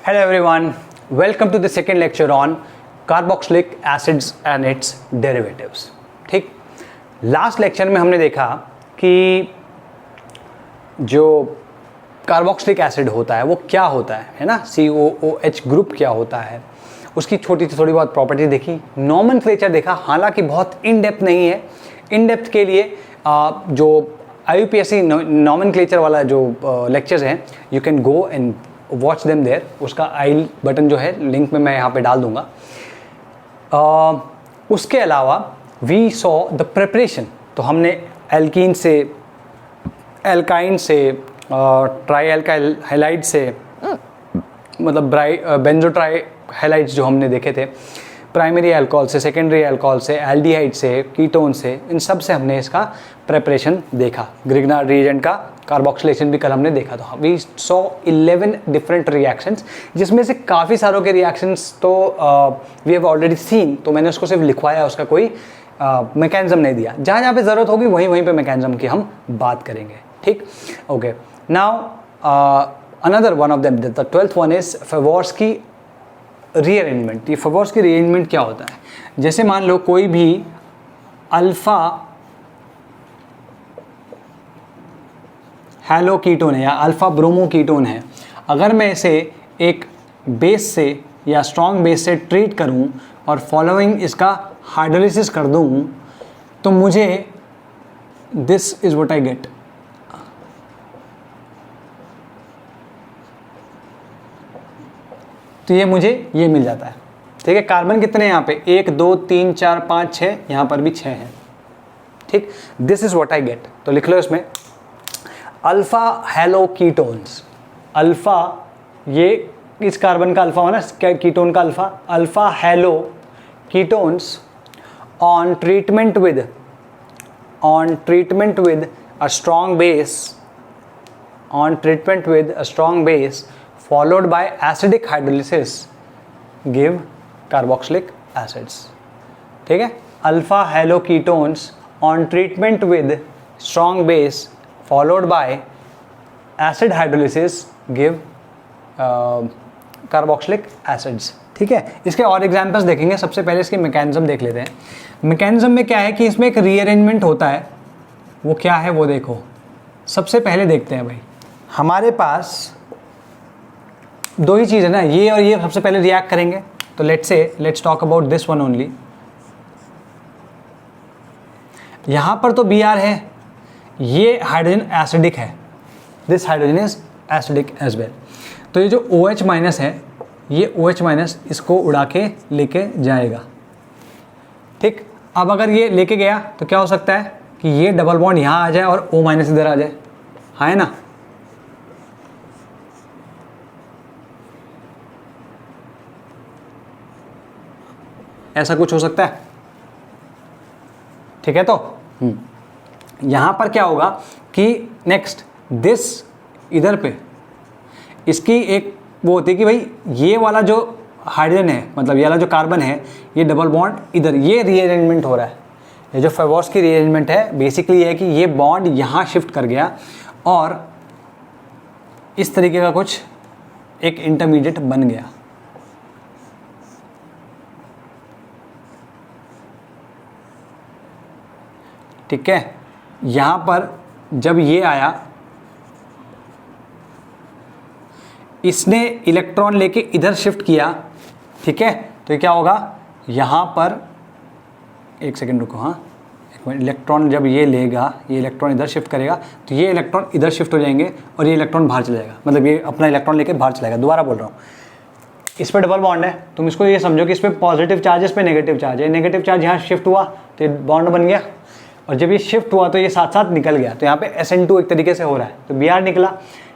Hello everyone, welcome to the second lecture on carboxylic acids and its derivatives. ठीक, last lecture में हमने देखा कि जो कार्बोक्सिलिक एसिड होता है वो क्या होता है ना, COOH ग्रुप क्या होता है, उसकी छोटी सी थोड़ी बहुत प्रॉपर्टी देखी, नॉमेनक्लेचर देखा, हालांकि बहुत इन डेप्थ नहीं है. इन डेप्थ के लिए जो IUPAC नॉमेनक्लेचर वाला जो लेक्चर्स हैं, you can go and watch them there. उसका आई बटन जो है लिंक में मैं यहाँ पे डाल दूंगा. उसके अलावा वी सॉ द प्रिपरेशन. तो हमने एल्कीन से, एल्काइन से, ट्राई एल्काइल हैलाइड से, मतलब बेंजो ट्राई हैलाइड्स जो हमने देखे थे, प्राइमरी अल्कोहल से, सेकेंडरी अल्कोहल से, एल्डिहाइड से, कीटोन से, इन सब से हमने इसका प्रेपरेशन देखा. ग्रिग्नार्ड रिएजेंट का कार्बोक्सिलेशन भी कल हमने देखा था. वी सॉ 11 डिफरेंट रिएक्शंस, जिसमें से काफ़ी सारों के रिएक्शंस तो वी हैव ऑलरेडी सीन. तो मैंने उसको सिर्फ लिखवाया, उसका कोई मैकेनिज्म नहीं दिया. जहाँ जहाँ पे ज़रूरत होगी वहीं वहीं पे मैकेनिज्म की हम बात करेंगे. ठीक, okay. Now another one of them, the 12th one is Favorskii rearrangement. ये फेवोर्स्की रीअरेंजमेंट क्या होता है? जैसे मान लो कोई भी अल्फा हैलो कीटोन है या अल्फा ब्रोमो कीटोन है, अगर मैं इसे एक बेस से या स्ट्रॉन्ग बेस से ट्रीट करूं और फॉलोइंग इसका हाइड्रोलिसिस कर दूं, तो मुझे this is what I get. तो ये मुझे ये मिल जाता है. ठीक है, कार्बन कितने हैं यहाँ पे? 1 2 3 4 5 6, यहाँ पर भी 6 हैं. ठीक, this is what I get. तो लिख लो इसमें अल्फा हैलो कीटोन्स. अल्फा, ये इस कार्बन का अल्फा होना, कीटोन का alpha. Alpha hello ketones on treatment with a strong base followed by acidic hydrolysis give carboxylic acids. ठीक है, alpha hello ketones on treatment with strong base followed by acid hydrolysis give carboxylic acids. ठीक है, इसके और examples देखेंगे. सबसे पहले इसके मैकेनिज्म देख लेते हैं. मैकेनिज्म में क्या है कि इसमें एक रीअरेंजमेंट होता है. वो क्या है वो देखो. सबसे पहले देखते हैं भाई, हमारे पास दो ही चीज़ है ना, ये और ये सबसे पहले रिएक्ट करेंगे. तो let's talk about this one only. यहां पर तो Br है, ये हाइड्रोजन एसिडिक है, this hydrogen is acidic as well. तो ये जो OH माइनस है, ये OH माइनस इसको उड़ा के लेके जाएगा. ठीक, अब अगर ये लेके गया तो क्या हो सकता है कि ये डबल बॉन्ड यहां आ जाए और O माइनस इधर आ जाए. हाँ है ना, ऐसा कुछ हो सकता है. ठीक है, तो यहां पर क्या होगा कि नेक्स्ट दिस इधर पे इसकी एक वो होती है कि भाई ये वाला जो हाइड्रोजन है, मतलब ये वाला जो कार्बन है, ये डबल बॉन्ड इधर, ये रीअरेंजमेंट हो रहा है. ये जो फेवोर्स्की रीअरेंजमेंट है बेसिकली है कि ये बॉन्ड यहां शिफ्ट कर गया और इस तरीके का कुछ एक इंटरमीडिएट बन गया. ठीक है, यहां पर जब ये आया, इसने इलेक्ट्रॉन लेके इधर शिफ्ट किया. ठीक है, तो ये क्या होगा, यहां पर एक सेकेंड रुको. हाँ, एक मिनट. इलेक्ट्रॉन जब ये लेगा, ये इलेक्ट्रॉन इधर शिफ्ट करेगा, तो ये इलेक्ट्रॉन इधर शिफ्ट हो जाएंगे और ये इलेक्ट्रॉन बाहर चला जाएगा. मतलब ये अपना इलेक्ट्रॉन लेके बाहर चलाएगा. दोबारा बोल रहा हूँ, इस पर डबल बॉन्ड है, तुम इसको ये समझो कि इस पर पॉजिटिव चार्ज है, इस पर नेगेटिव चार्ज है. नेगेटिव चार्ज यहाँ शिफ्ट हुआ तो बॉन्ड बन गया, और जब ये शिफ्ट हुआ तो ये साथ साथ निकल गया. तो यहाँ पे SN2 एक तरीके से हो रहा है, तो Br निकला.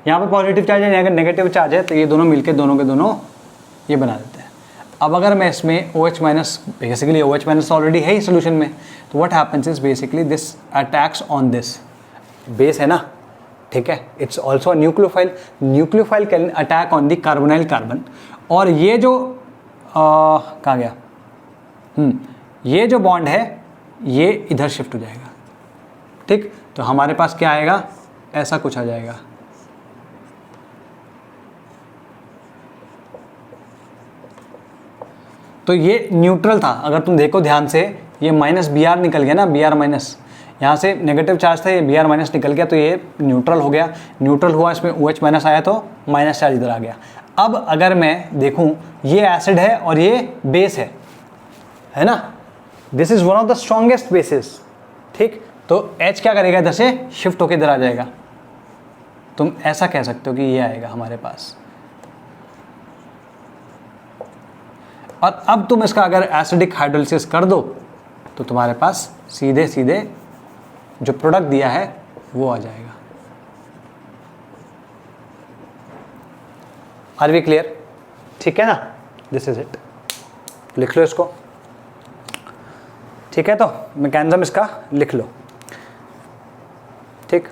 यहाँ पे पॉजिटिव चार्ज है, नेगेटिव चार्ज है, तो ये दोनों मिलके दोनों के दोनों ये बना देते हैं. अब अगर मैं इसमें OH minus, basically OH minus already है ही सोल्यूशन में, तो what happens is basically this attacks on this base है ना. ठीक है, it's also a nucleophile. Nucleophile can attack on the carbonyl carbon. और ये जो कहाँ गया, ये जो बॉन्ड है ये इधर शिफ्ट हो जाएगा. ठीक, तो हमारे पास क्या आएगा, ऐसा कुछ आ जाएगा. तो ये न्यूट्रल था, अगर तुम देखो ध्यान से ये माइनस बी आर निकल गया ना, बी आर माइनस, यहाँ से नेगेटिव चार्ज था, ये बी आर माइनस निकल गया, तो ये न्यूट्रल हो गया। न्यूट्रल हुआ, इसमें ओ एच माइनस आया तो माइनस चार्ज इधर आ गया। अब अगर मैं देखूँ ये एसिड है और ये बेस है ना, this is one of the strongest basis, ठीक। तो H क्या करेगा, इधर से शिफ्ट होकर इधर आ जाएगा। तुम ऐसा कह सकते हो कि ये आएगा हमारे पास। और अब तुम इसका अगर एसिडिक हाइड्रोलिसिस कर दो तो तुम्हारे पास सीधे सीधे जो प्रोडक्ट दिया है वो आ जाएगा। Are we clear? ठीक है ना, दिस इज इट, लिख लो इसको। ठीक है, तो मैकेनिज्म इसका लिख लो। ठीक,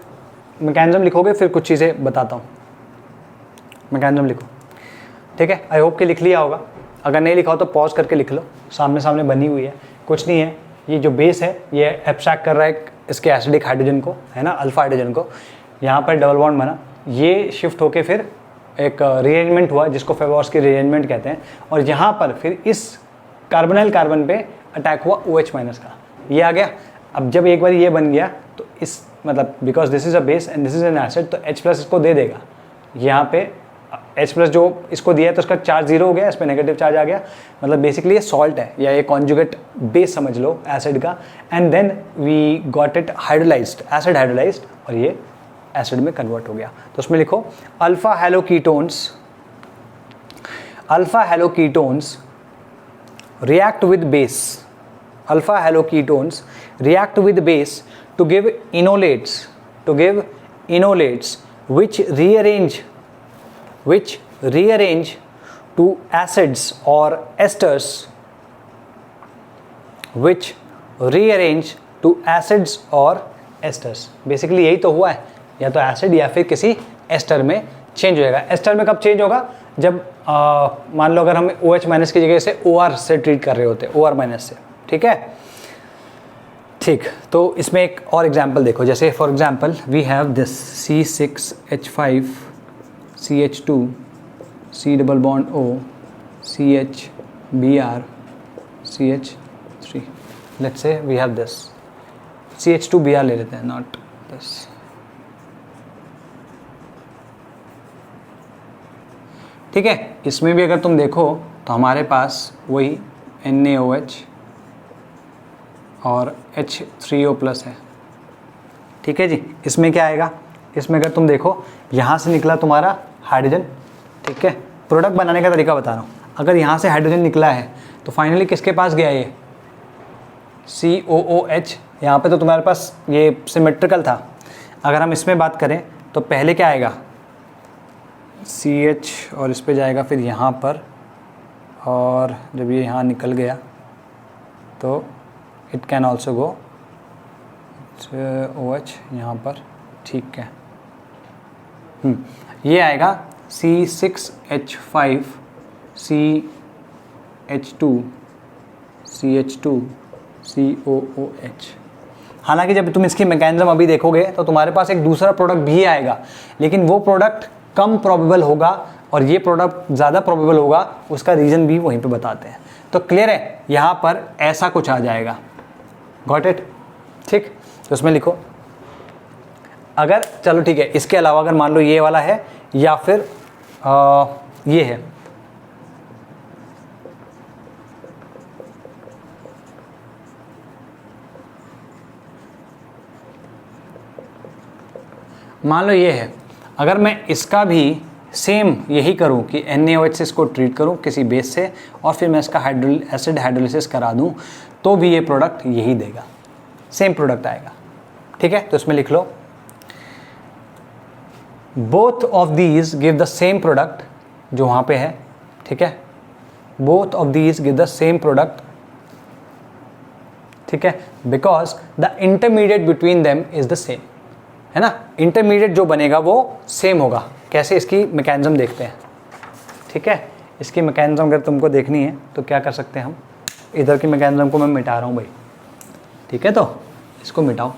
मैकेनिज्म लिखोगे फिर कुछ चीज़ें बताता हूँ। मैकेनिज्म लिखो, ठीक है। आई होप कि लिख लिया होगा, अगर नहीं लिखा हो तो पॉज करके लिख लो, सामने सामने बनी हुई है, कुछ नहीं है। ये जो बेस है ये एब्स्ट्रैक्ट कर रहा है इसके एसिडिक हाइड्रोजन को, है ना, अल्फा हाइड्रोजन को। यहाँ पर डबल बॉन्ड बना, ये शिफ्ट होके फिर एक रीअरेंजमेंट हुआ जिसको फेवोर्स्की रीअरेंजमेंट कहते हैं, और यहाँ पर फिर इस कार्बोनाइल कार्बन पे अटैक हुआ OH माइनस का, ये आ गया। अब जब एक बार ये बन गया तो इस मतलब because this is a base and this is an acid, तो H प्लस इसको दे देगा। यहाँ पे H प्लस जो इसको दिया है तो इसका चार्ज जीरो हो गया, इस पर नेगेटिव चार्ज आ गया, मतलब बेसिकली ये सॉल्ट है या ये कॉन्जुगेट बेस समझ लो एसिड का। And then we got it hydrolysed, acid hydrolysed, और ये एसिड में कन्वर्ट हो गया। तो उसमें लिखो alpha haloketones, alpha haloketones react with base, alpha haloketones react with base to give enolates, which rearrange to acids or esters, which rearrange to acids or esters। Basically यही तो हुआ है, या तो एसिड या फिर किसी एस्टर में चेंज हो जाएगा। एस्टर में कब चेंज होगा, जब मान लो अगर हम OH माइनस की जगह से OR से ट्रीट कर रहे होते हैं, OR माइनस से, ठीक है। ठीक, तो इसमें एक और एग्जांपल देखो, जैसे for example we have this C6H5 CH2 C double bond O CH Br CH3, let's say we have this CH2Br ले लेते हैं, नॉट दिस। ठीक है, इसमें भी अगर तुम देखो तो हमारे पास वही NaOH और H3O प्लस है। ठीक है जी, इसमें क्या आएगा, इसमें अगर तुम देखो यहाँ से निकला तुम्हारा हाइड्रोजन, ठीक है। प्रोडक्ट बनाने का तरीका बता रहा हूँ, अगर यहाँ से हाइड्रोजन निकला है तो फाइनली किसके पास गया ये COOH, यहाँ पे तो तुम्हारे पास ये सिमेट्रिकल था। अगर हम इसमें बात करें तो पहले क्या आएगा CH और इस पे जाएगा फिर यहाँ पर, और जब ये यहाँ निकल गया तो it can also go OH यहाँ पर, ठीक है। ये आएगा C6H5 CH2 CH2 COOH। हालांकि जब तुम इसकी मैकेनिज्म अभी देखोगे तो तुम्हारे पास एक दूसरा प्रोडक्ट भी आएगा, लेकिन वो प्रोडक्ट कम प्रोबेबल होगा और ये प्रोडक्ट ज़्यादा प्रोबेबल होगा, उसका रीज़न भी वहीं पे बताते हैं। तो क्लियर है, यहाँ पर ऐसा कुछ आ जाएगा, गॉट इट, ठीक। तो उसमें लिखो अगर, चलो ठीक है, इसके अलावा अगर मान लो ये वाला है या फिर ये है, मान लो ये है, अगर मैं इसका भी सेम यही करूं कि NaOH से इसको ट्रीट करूं किसी बेस से और फिर मैं इसका एसिड हाइड्रोलिसिस करा दूं, तो भी ये प्रोडक्ट यही देगा, सेम प्रोडक्ट आएगा। ठीक है, तो इसमें लिख लो both of these give the same product, जो वहाँ पे है, ठीक है, both of these give the same product, ठीक है, because the intermediate between them is the same, है ना। इंटरमीडिएट जो बनेगा वो सेम होगा। कैसे, इसकी मैकेनिज्म देखते हैं, ठीक है। इसकी मैकेनिज्म अगर तुमको देखनी है तो क्या कर सकते हैं हम, इधर की मैकेनिज्म को मैं मिटा रहा हूँ भाई, ठीक है, तो इसको मिटाओ।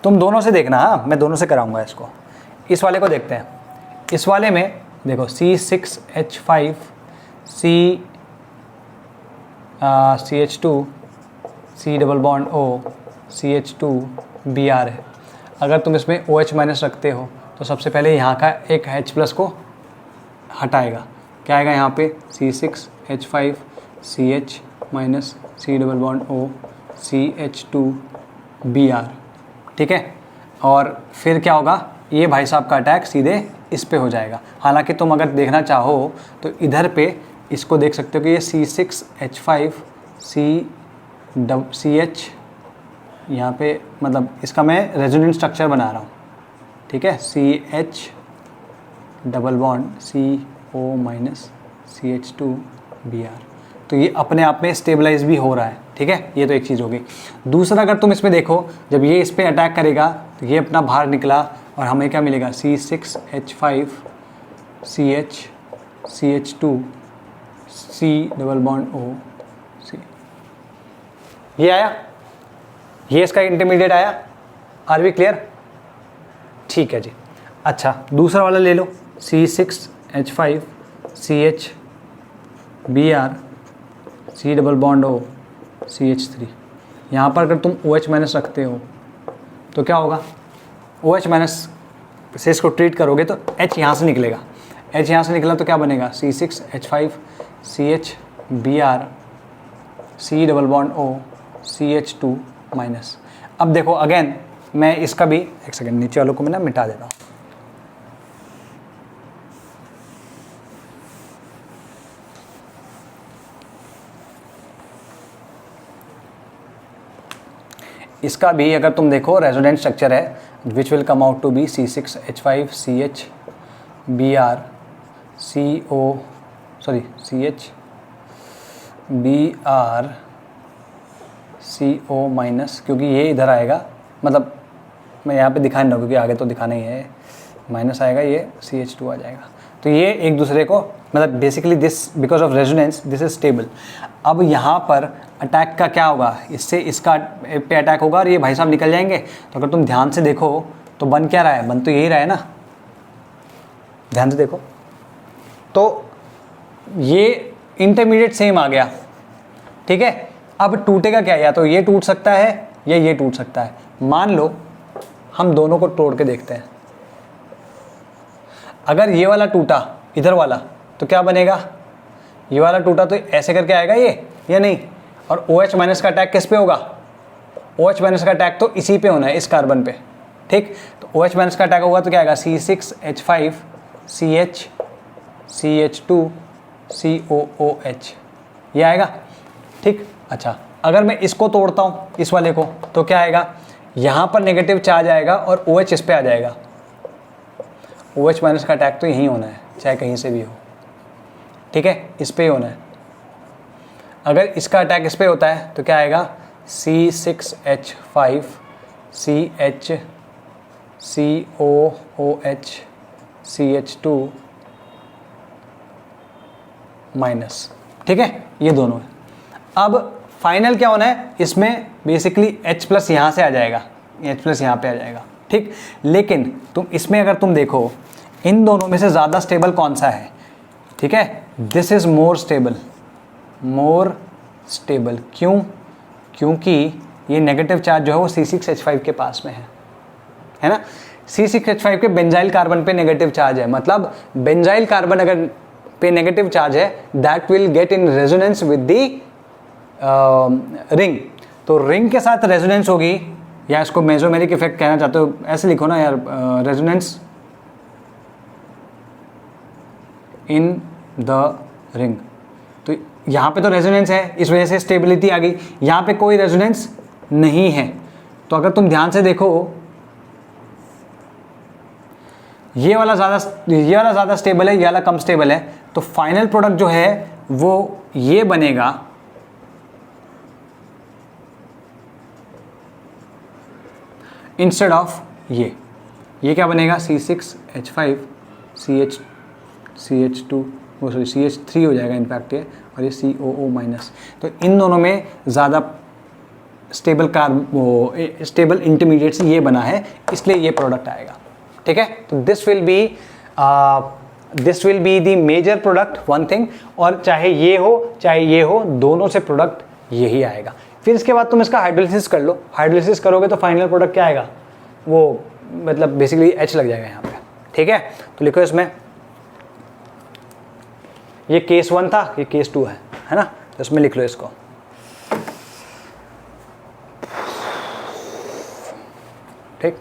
तुम दोनों से देखना, हाँ मैं दोनों से कराऊंगा इसको। इस वाले को देखते हैं। इस वाले में देखो C6H5 CH2 C double bond O CH2 Br है। अगर तुम इसमें OH माइनस रखते हो तो सबसे पहले यहाँ का एक H प्लस को हटाएगा। क्या आएगा यहाँ पे C6H5 CH minus C double bond O CH2 Br, ठीक है। और फिर क्या होगा, ये भाई साहब का अटैक सीधे इस पे हो जाएगा। हालांकि तुम अगर देखना चाहो तो इधर पे इसको देख सकते हो कि ये C6H5 CH, यहाँ पे मतलब इसका मैं रेजोनेंस स्ट्रक्चर बना रहा हूँ, ठीक है। CH double bond CO minus CH2 Br, तो ये अपने आप में स्टेबलाइज भी हो रहा है, ठीक है। ये तो एक चीज़ होगी। दूसरा, अगर तुम इसमें देखो, जब ये इस पर अटैक करेगा तो ये अपना बाहर निकला और हमें क्या मिलेगा C6H5 CH CH2 C double bond O C, ये आया, ये इसका इंटरमीडिएट आया। Are we clear? ठीक है जी। अच्छा, दूसरा वाला ले लो C6H5 CH Br C double bond O CH3। यहाँ पर अगर तुम OH माइनस रखते हो तो क्या होगा, OH माइनस से इसको ट्रीट करोगे तो H यहाँ से निकलेगा। H यहाँ से निकला तो क्या बनेगा C6H5 CH Br C double bond O CH2 minus. अब देखो अगेन मैं इसका भी, एक सेकेंड, नीचे वालों को मैं ना मिटा देता हूँ। इसका भी अगर तुम देखो रेजोनेंट स्ट्रक्चर है, which will come out to be C6H5 CH Br CH Br CO minus, क्योंकि ये इधर आएगा, मतलब मैं यहाँ पे दिखा नहीं रहा क्योंकि आगे तो दिखाना ही है, माइनस आएगा, ये CH2 आ जाएगा। तो ये एक दूसरे को, मतलब basically this because of resonance this is stable. अब यहाँ पर अटैक का क्या होगा, इससे इसका पे अटैक होगा और ये भाई साहब निकल जाएंगे। तो अगर तुम ध्यान से देखो तो बन क्या रहा है, बन तो यही रहा है ना, ध्यान से देखो तो ये इंटरमीडिएट सेम आ गया, ठीक है। अब टूटेगा क्या, या तो ये टूट सकता है या ये टूट सकता है। मान लो हम दोनों को तोड़ के देखते हैं। अगर ये वाला टूटा इधर वाला तो क्या बनेगा, ये वाला टूटा तो ऐसे करके आएगा ये, या नहीं। और OH माइनस का अटैक किस पे होगा, OH माइनस का अटैक तो इसी पे होना है, इस कार्बन पे, ठीक। तो OH माइनस का अटैक होगा तो क्या आएगा C6H5 CH CH2 COOH, ये आएगा, ठीक। अच्छा, अगर मैं इसको तोड़ता हूँ इस वाले को तो क्या आएगा, यहाँ पर नेगेटिव चार्ज आएगा और OH इस पे आ जाएगा। OH माइनस का अटैक तो यहीं होना है, चाहे कहीं से भी हो, ठीक है, इस पे ही होना है। अगर इसका अटैक इस पे होता है तो क्या आएगा C6H5 CH COOH CH2 minus, ठीक है, ये दोनों है। अब फाइनल क्या होना है, इसमें बेसिकली H प्लस यहाँ से आ जाएगा, H प्लस यहाँ पे आ जाएगा, ठीक। लेकिन तुम इसमें अगर तुम देखो इन दोनों में से ज़्यादा स्टेबल कौन सा है, ठीक है, दिस इज़ मोर स्टेबल। क्यों? क्योंकि ये नेगेटिव चार्ज जो है वो C6H5 के पास में है ना। C6H5 के बेंजाइल कार्बन पे नेगेटिव चार्ज है, मतलब बेंजाइल कार्बन अगर पे नेगेटिव चार्ज है that will get in resonance with the ring. तो रिंग के साथ रेजोनेंस होगी, या इसको मेसोमेरिक इफेक्ट कहना चाहते हो, ऐसे लिखो ना यार, रेजोनेंस इन द रिंग। तो यहाँ पे तो रेजोनेंस है, इस वजह से स्टेबिलिटी आ गई। यहाँ पे कोई रेजोनेंस नहीं है, तो अगर तुम ध्यान से देखो ये वाला ज़्यादा स्टेबल है, ये वाला कम स्टेबल है। तो फाइनल प्रोडक्ट जो है वो ये बनेगा, इंस्टेड ऑफ ये क्या बनेगा C6H5 CH2 CH3 हो जाएगा इनफैक्ट ये, और ये COO माइनस। तो इन दोनों में ज़्यादा स्टेबल स्टेबल इंटरमीडिएट से ये बना है, इसलिए ये प्रोडक्ट आएगा। ठीक है, तो this will be the major product one thing, और चाहे ये हो दोनों से प्रोडक्ट यही आएगा। फिर इसके बाद तुम इसका हाइड्रोलिसिस कर लो, हाइड्रोलिसिस करोगे तो फाइनल प्रोडक्ट क्या आएगा, वो मतलब बेसिकली H लग जाएगा यहाँ पे। ठीक है, तो लिखो इसमें, ये केस 1 था, ये केस 2 है ना, तो इसमें लिख लो इसको। ठीक,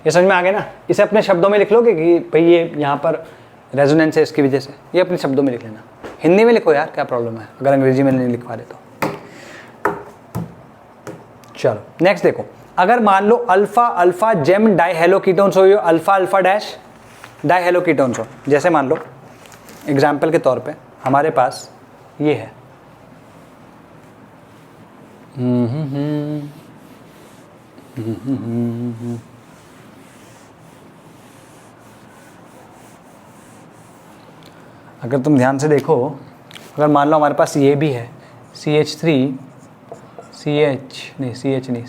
ये समझ में आ गया ना। इसे अपने शब्दों में लिख लोगे कि भाई ये यहाँ पर रेजोनेंस है इसकी वजह से, ये अपने शब्दों में लिख लेना। हिंदी में लिखो यार, क्या प्रॉब्लम है अगर अंग्रेजी में नहीं लिख पा रहे तो। चलो नेक्स्ट देखो, अगर मान लो अल्फा अल्फा जेम डाइहेलोकीटोन्स हो, अल्फा अल्फा डैश डाइहेलोकीटोन्स हो, जैसे मान लो एग्जाम्पल के तौर पे हमारे पास ये है, अगर तुम ध्यान से देखो, अगर मान लो हमारे पास ये भी है CH3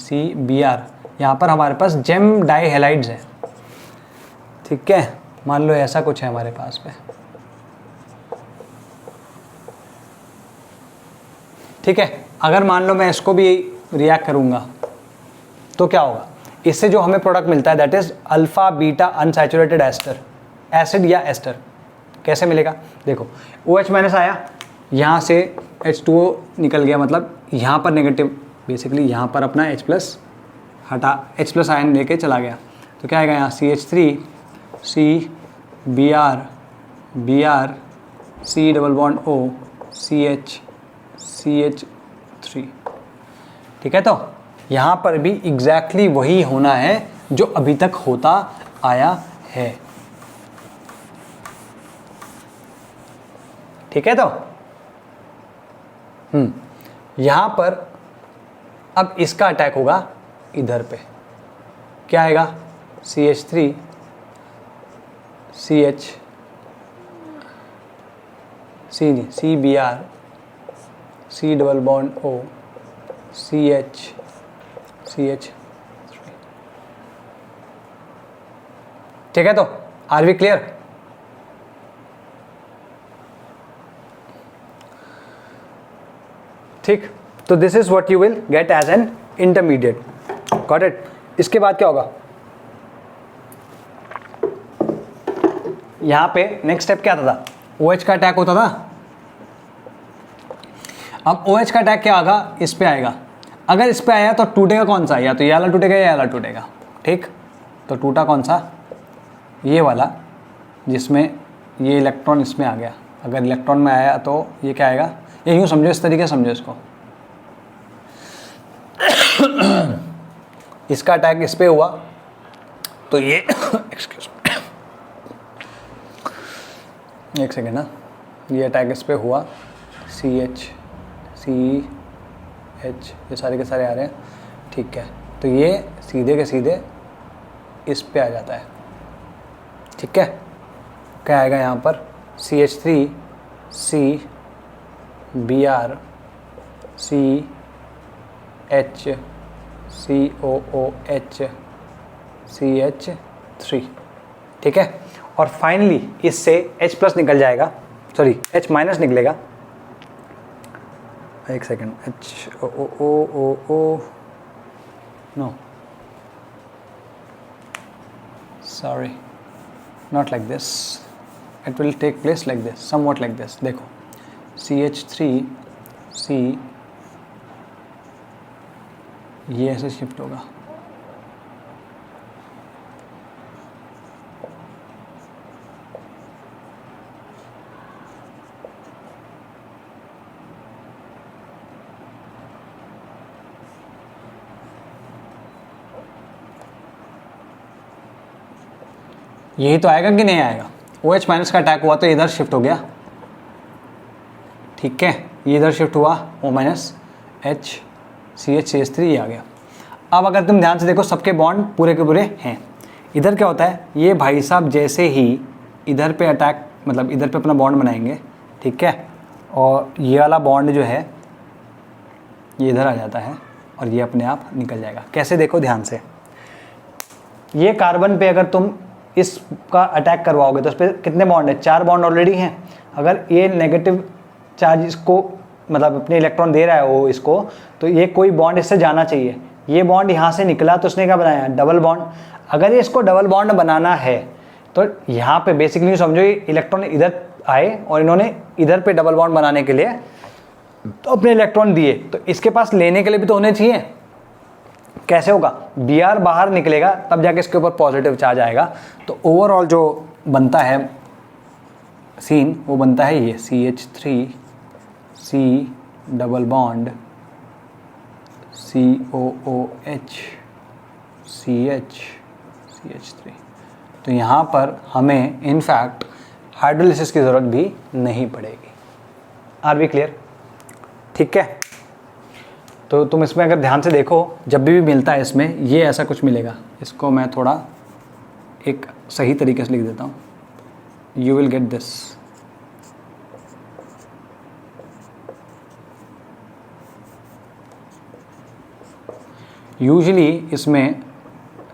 CBr, यहाँ पर हमारे पास जेम डाइहेलाइड्स है। ठीक है, मान लो ऐसा कुछ है हमारे पास पे। ठीक है, अगर मान लो मैं इसको भी रिएक्ट करूँगा तो क्या होगा, इससे जो हमें प्रोडक्ट मिलता है that is alpha beta unsaturated ester, acid या एस्टर। कैसे मिलेगा, देखो OH माइनस आया, यहाँ से H2O निकल गया, मतलब यहाँ पर नेगेटिव, बेसिकली यहाँ पर अपना H प्लस हटा, H प्लस आयन लेके चला गया, तो क्या आएगा यहाँ CH3 Br C double bond O CH3। ठीक है, तो यहाँ पर भी एग्जैक्टली वही होना है जो अभी तक होता आया है। ठीक है, तो यहां पर अब इसका अटैक होगा इधर पे, क्या आएगा CH3 CBr C double bond O CH3। ठीक है, तो आर वी क्लियर। ठीक, तो this is what you will get as an intermediate, got it. इसके बाद क्या होगा, यहां पे नेक्स्ट स्टेप क्या था, OH का अटैक होता था। अब OH का अटैक क्या आएगा, इस पे आएगा। अगर इस पे आया तो टूटेगा कौन सा, या तो ये वाला टूटेगा या ये वाला टूटेगा। ठीक, तो टूटा कौन सा, ये वाला जिसमें ये इलेक्ट्रॉन इसमें आ गया। अगर इलेक्ट्रॉन में आया तो ये क्या आएगा, ये यूँ समझो, इस तरीके समझो इसको। इसका अटैक इस पे हुआ तो ये एक्सक्यूज एक सेकेंड ना, ये अटैक इस पे हुआ CH ये सारे के सारे आ रहे हैं। ठीक है, तो ये सीधे के सीधे इस पे आ जाता है। ठीक है, क्या आएगा यहाँ पर CH3 Br CH COOH CH3। ठीक है, और फाइनली इससे H प्लस निकल जाएगा, सॉरी H माइनस निकलेगा। एक second, HOOO no sorry not like this, it will take place like this, somewhat like this। देखो CH3 ये ऐसे शिफ्ट होगा, यही तो आएगा कि नहीं आएगा। OH माइनस का अटैक हुआ तो इधर शिफ्ट हो गया। ठीक है, ये इधर शिफ्ट हुआ, O माइनस H CH3 आ गया। अब अगर तुम ध्यान से देखो, सबके बॉन्ड पूरे के पूरे हैं। इधर क्या होता है, ये भाई साहब जैसे ही इधर पे अटैक, मतलब इधर पे अपना बॉन्ड बनाएंगे, ठीक है, और ये वाला बॉन्ड जो है ये इधर आ जाता है, और ये अपने आप निकल जाएगा। कैसे, देखो ध्यान से, ये कार्बन पे अगर तुम इसका अटैक करवाओगे तो उस पर कितने बॉन्ड है, 4 बॉन्ड ऑलरेडी हैं। अगर ये नेगेटिव चार्ज इसको मतलब अपने इलेक्ट्रॉन दे रहा है वो इसको, तो ये कोई बॉन्ड इससे जाना चाहिए। ये बॉन्ड यहाँ से निकला तो उसने क्या बनाया, डबल बॉन्ड। अगर ये इसको डबल बॉन्ड बनाना है तो यहाँ पे बेसिकली समझो ये इलेक्ट्रॉन इधर आए और इन्होंने इधर पे डबल बॉन्ड बनाने के लिए तो अपने इलेक्ट्रॉन दिए, तो इसके पास लेने के लिए भी तो होने चाहिए। कैसे होगा, Br बाहर निकलेगा तब जाके इसके ऊपर पॉजिटिव चार्ज आएगा। तो ओवरऑल जो बनता है सीन वो बनता है ये CH3 C double bond COOH CH CH3। तो यहाँ पर हमें इनफैक्ट हाइड्रोलिसिस की ज़रूरत भी नहीं पड़ेगी। Are we clear? ठीक है, तो तुम इसमें अगर ध्यान से देखो जब भी मिलता है इसमें ये ऐसा कुछ मिलेगा। इसको मैं थोड़ा एक सही तरीके से लिख देता हूँ, you will get this. Usually इसमें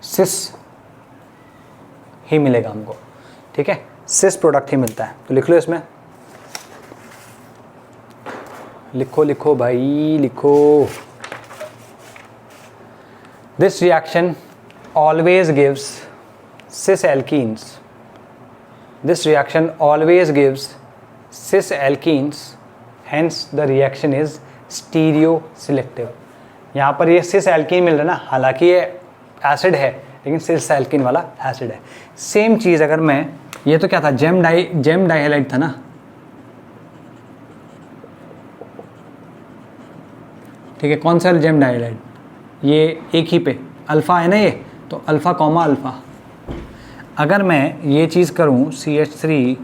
सिस ही मिलेगा हमको, ठीक है, सिस प्रोडक्ट ही मिलता है। तो लिख लो इसमें, लिखो लिखो भाई लिखो। This reaction always gives cis alkenes. This reaction always gives cis alkenes, hence the reaction is stereoselective. यहाँ पर ये सिस एल्कीन मिल रहा है ना, हालांकि ये एसिड है लेकिन सिस एल्कीन वाला एसिड है। सेम चीज़ अगर मैं, ये तो क्या था, जेम डाइहैलाइड था ना, ठीक है, कौन सा जेम डाइहैलाइड, ये एक ही पे अल्फ़ा है ना ये, तो अल्फ़ा कॉमा अल्फ़ा। अगर मैं ये चीज़ करूँ CH3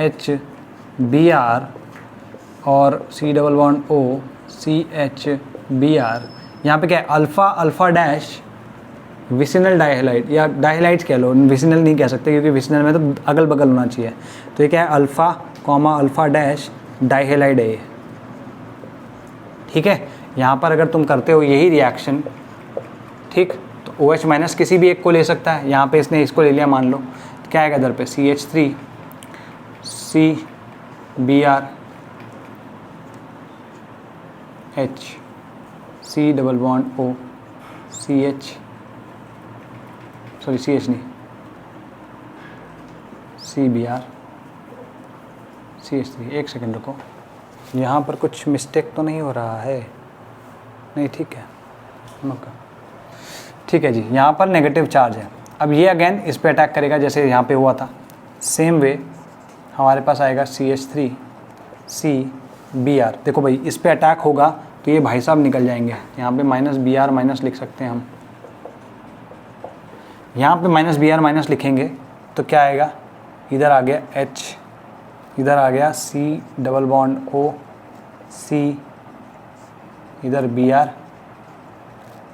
CHBr और C double bond O CHBr, यहाँ पे क्या है, अल्फ़ा अल्फ़ा डैश विसिनल डाइहैलाइड, या डाइहैलाइड्स कह लो, विसिनल नहीं कह सकते क्योंकि विसिनल में तो अगल बगल होना चाहिए। तो ये क्या है, अल्फ़ा कॉमा अल्फ़ा डैश डाइहैलाइड है ये, ठीक है। यहाँ पर अगर तुम करते हो यही रिएक्शन, ठीक, तो OH माइनस किसी भी एक को ले सकता है। यहाँ पे इसने इसको ले लिया मान लो, तो क्या आएगा इधर पे, CH3 CBr H C double bond O CH नहीं CBr CH3। एक सेकेंड रुको, यहाँ पर कुछ मिस्टेक तो नहीं हो रहा है, नहीं ठीक है, ठीक है जी, यहाँ पर नेगेटिव चार्ज है। अब ये अगेन इस पे अटैक करेगा जैसे यहाँ पे हुआ था, सेम वे हमारे पास आएगा CH3 CBr। देखो भाई इस पे अटैक होगा तो ये भाई साहब निकल जाएंगे, यहाँ पे -Br माइनस लिख सकते हैं हम, यहाँ पे -Br माइनस लिखेंगे तो क्या आएगा, इधर आ गया H, इधर आ गया C double bond O C, इधर Br,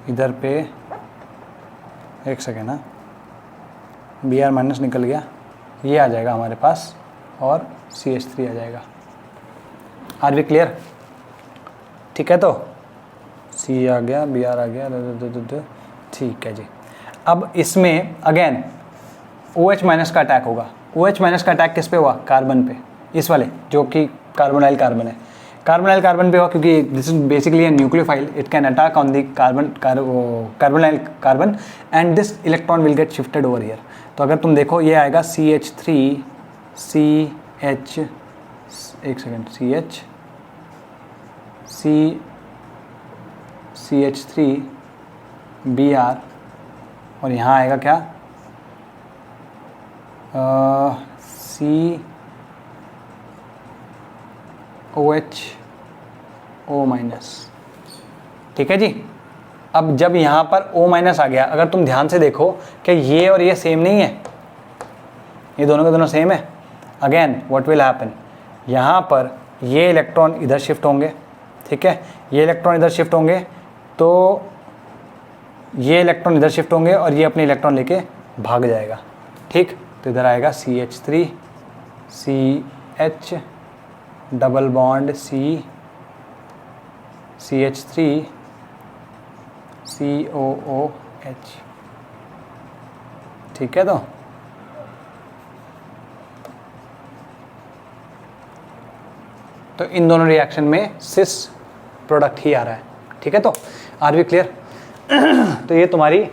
इधर पे एक सेकेंड ना, Br माइनस निकल गया, ये आ जाएगा हमारे पास और CH3 आ जाएगा। Are we clear? ठीक है, तो C आ गया, Br आ गया, ठीक है जी। अब इसमें अगेन OH माइनस का अटैक होगा। OH माइनस का अटैक किस पे हुआ, कार्बन पे, इस वाले जो कि कार्बोनाइल कार्बन है, कार्बोनाइल कार्बन पे हुआ क्योंकि this is basically a nucleophile, it can attack on the carbonyl carbon and this electron will get shifted over here. तो अगर तुम देखो ये आएगा CH3 CH, एक सेकेंड, CH3 Br और यहाँ आएगा क्या, COH माइनस, ठीक है जी। अब जब यहाँ पर O माइनस आ गया, अगर तुम ध्यान से देखो कि ये और ये सेम नहीं है, ये दोनों के दोनों सेम है। अगेन व्हाट विल हैपन, यहाँ पर ये इलेक्ट्रॉन इधर शिफ्ट होंगे, ठीक है, ये इलेक्ट्रॉन इधर शिफ्ट होंगे, तो ये इलेक्ट्रॉन इधर शिफ्ट होंगे और ये अपने इलेक्ट्रॉन लेके भाग जाएगा, ठीक। तो इधर आएगा CH3 CH double bond C CH3 COOH, ठीक है। तो इन दोनों रिएक्शन में सिस प्रोडक्ट ही आ रहा है, ठीक है। तो आर वी क्लियर? तो ये तुम्हारी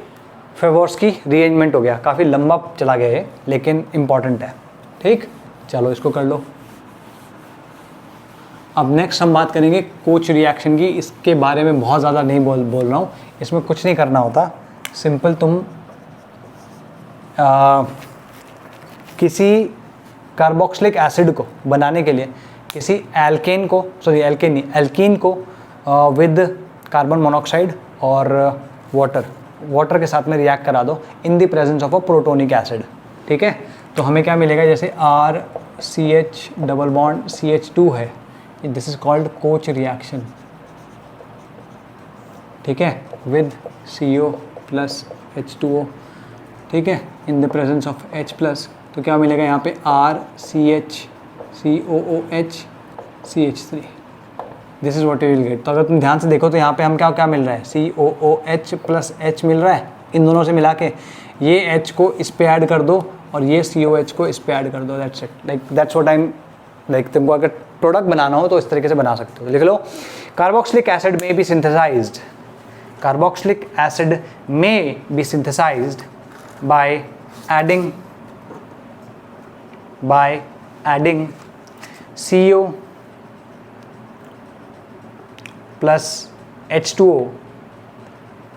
फेवर्स की रीअरेंजमेंट हो गया, काफ़ी लंबा चला गया है लेकिन इम्पॉर्टेंट है, ठीक। चलो इसको कर लो। अब नेक्स्ट हम बात करेंगे कोच रिएक्शन की। इसके बारे में बहुत ज़्यादा नहीं बोल रहा हूँ, इसमें कुछ नहीं करना होता। सिंपल तुम किसी कार्बोक्सिलिक एसिड को बनाने के लिए किसी एल्केन को, सॉरी एल्केन नहीं, एल्कीन को विद कार्बन मोनोऑक्साइड और वाटर के साथ में रिएक्ट करा दो in the presence of a protonic acid, ठीक है। तो हमें क्या मिलेगा, जैसे RCH डबल बॉन्ड CH2 है, this is called coach reaction, ठीक है, विद CO प्लस H2O, ठीक है, in the presence of H plus. तो क्या मिलेगा यहाँ पे RCH COOH CH3, this is what you will gate. तो अगर तुम ध्यान से देखो तो यहाँ पे हम क्या मिल रहा है, COOH प्लस H मिल रहा है। इन दोनों से मिला के ये H को इस पे ऐड कर दो और ये COH को इस पे ऐड कर दो, that's it. Like that's what I am like. तुमको अगर प्रोडक्ट बनाना हो तो इस तरीके से बना सकते हो। लिख लो, कार्बोक्सिलिक एसिड में बी सिंथेसाइज्ड, कार्बोक्सिलिक एसिड में be synthesised by adding CO plus H2O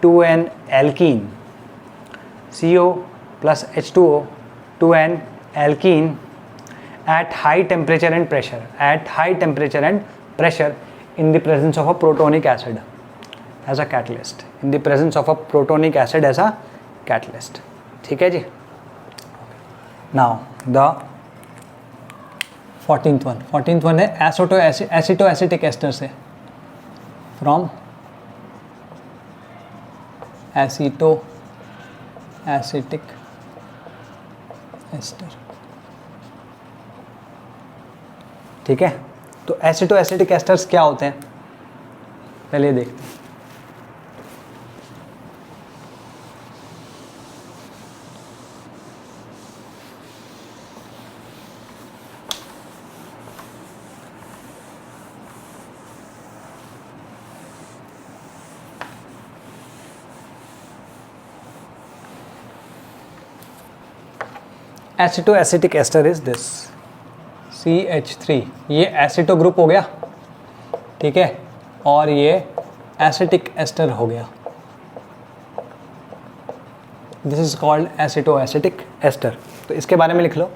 to an alkene, CO plus H2O to an alkene at high temperature and pressure, in the presence of a protonic acid as a catalyst, in the presence of a protonic acid as a catalyst, ठीक है जी। Now the 14th one है एसिटोएसिटिक ester से, from एसिटोएसिटिक ester, ठीक है। तो एसिटोएसिटिक asters क्या होते हैं पहले देखते हैं। एसिटोएसिटिक एस्टर इज दिस CH3, ये एसिटो ग्रुप हो गया, ठीक है, और ये एसिटिक एस्टर हो गया, दिस इज कॉल्ड एसिटोएसिटिक एस्टर। तो इसके बारे में लिख लो।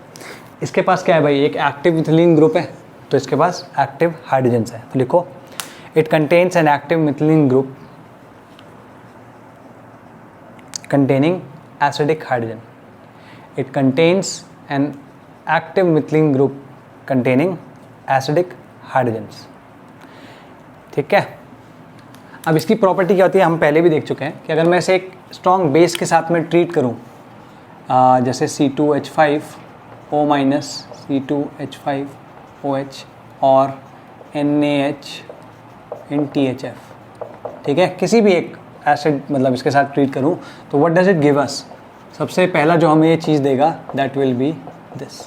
इसके पास क्या है भाई, एक एक्टिव मिथिलीन ग्रुप है, तो इसके पास एक्टिव हाइड्रोजन्स है। तो लिखो, it contains an active methylene group containing acidic hydrogen. It contains an active methylene group containing acidic hydrogens. ठीक है। अब इसकी प्रॉपर्टी क्या होती है, हम पहले भी देख चुके हैं कि अगर मैं इसे एक स्ट्रॉन्ग बेस के साथ में ट्रीट करूं, जैसे C2H5O माइनस C2H5OH और NaH इन THF, ठीक है, किसी भी एक एसिड मतलब इसके साथ ट्रीट करूं, तो what does it give us, सबसे पहला जो हमें ये चीज़ देगा दैट विल बी दिस।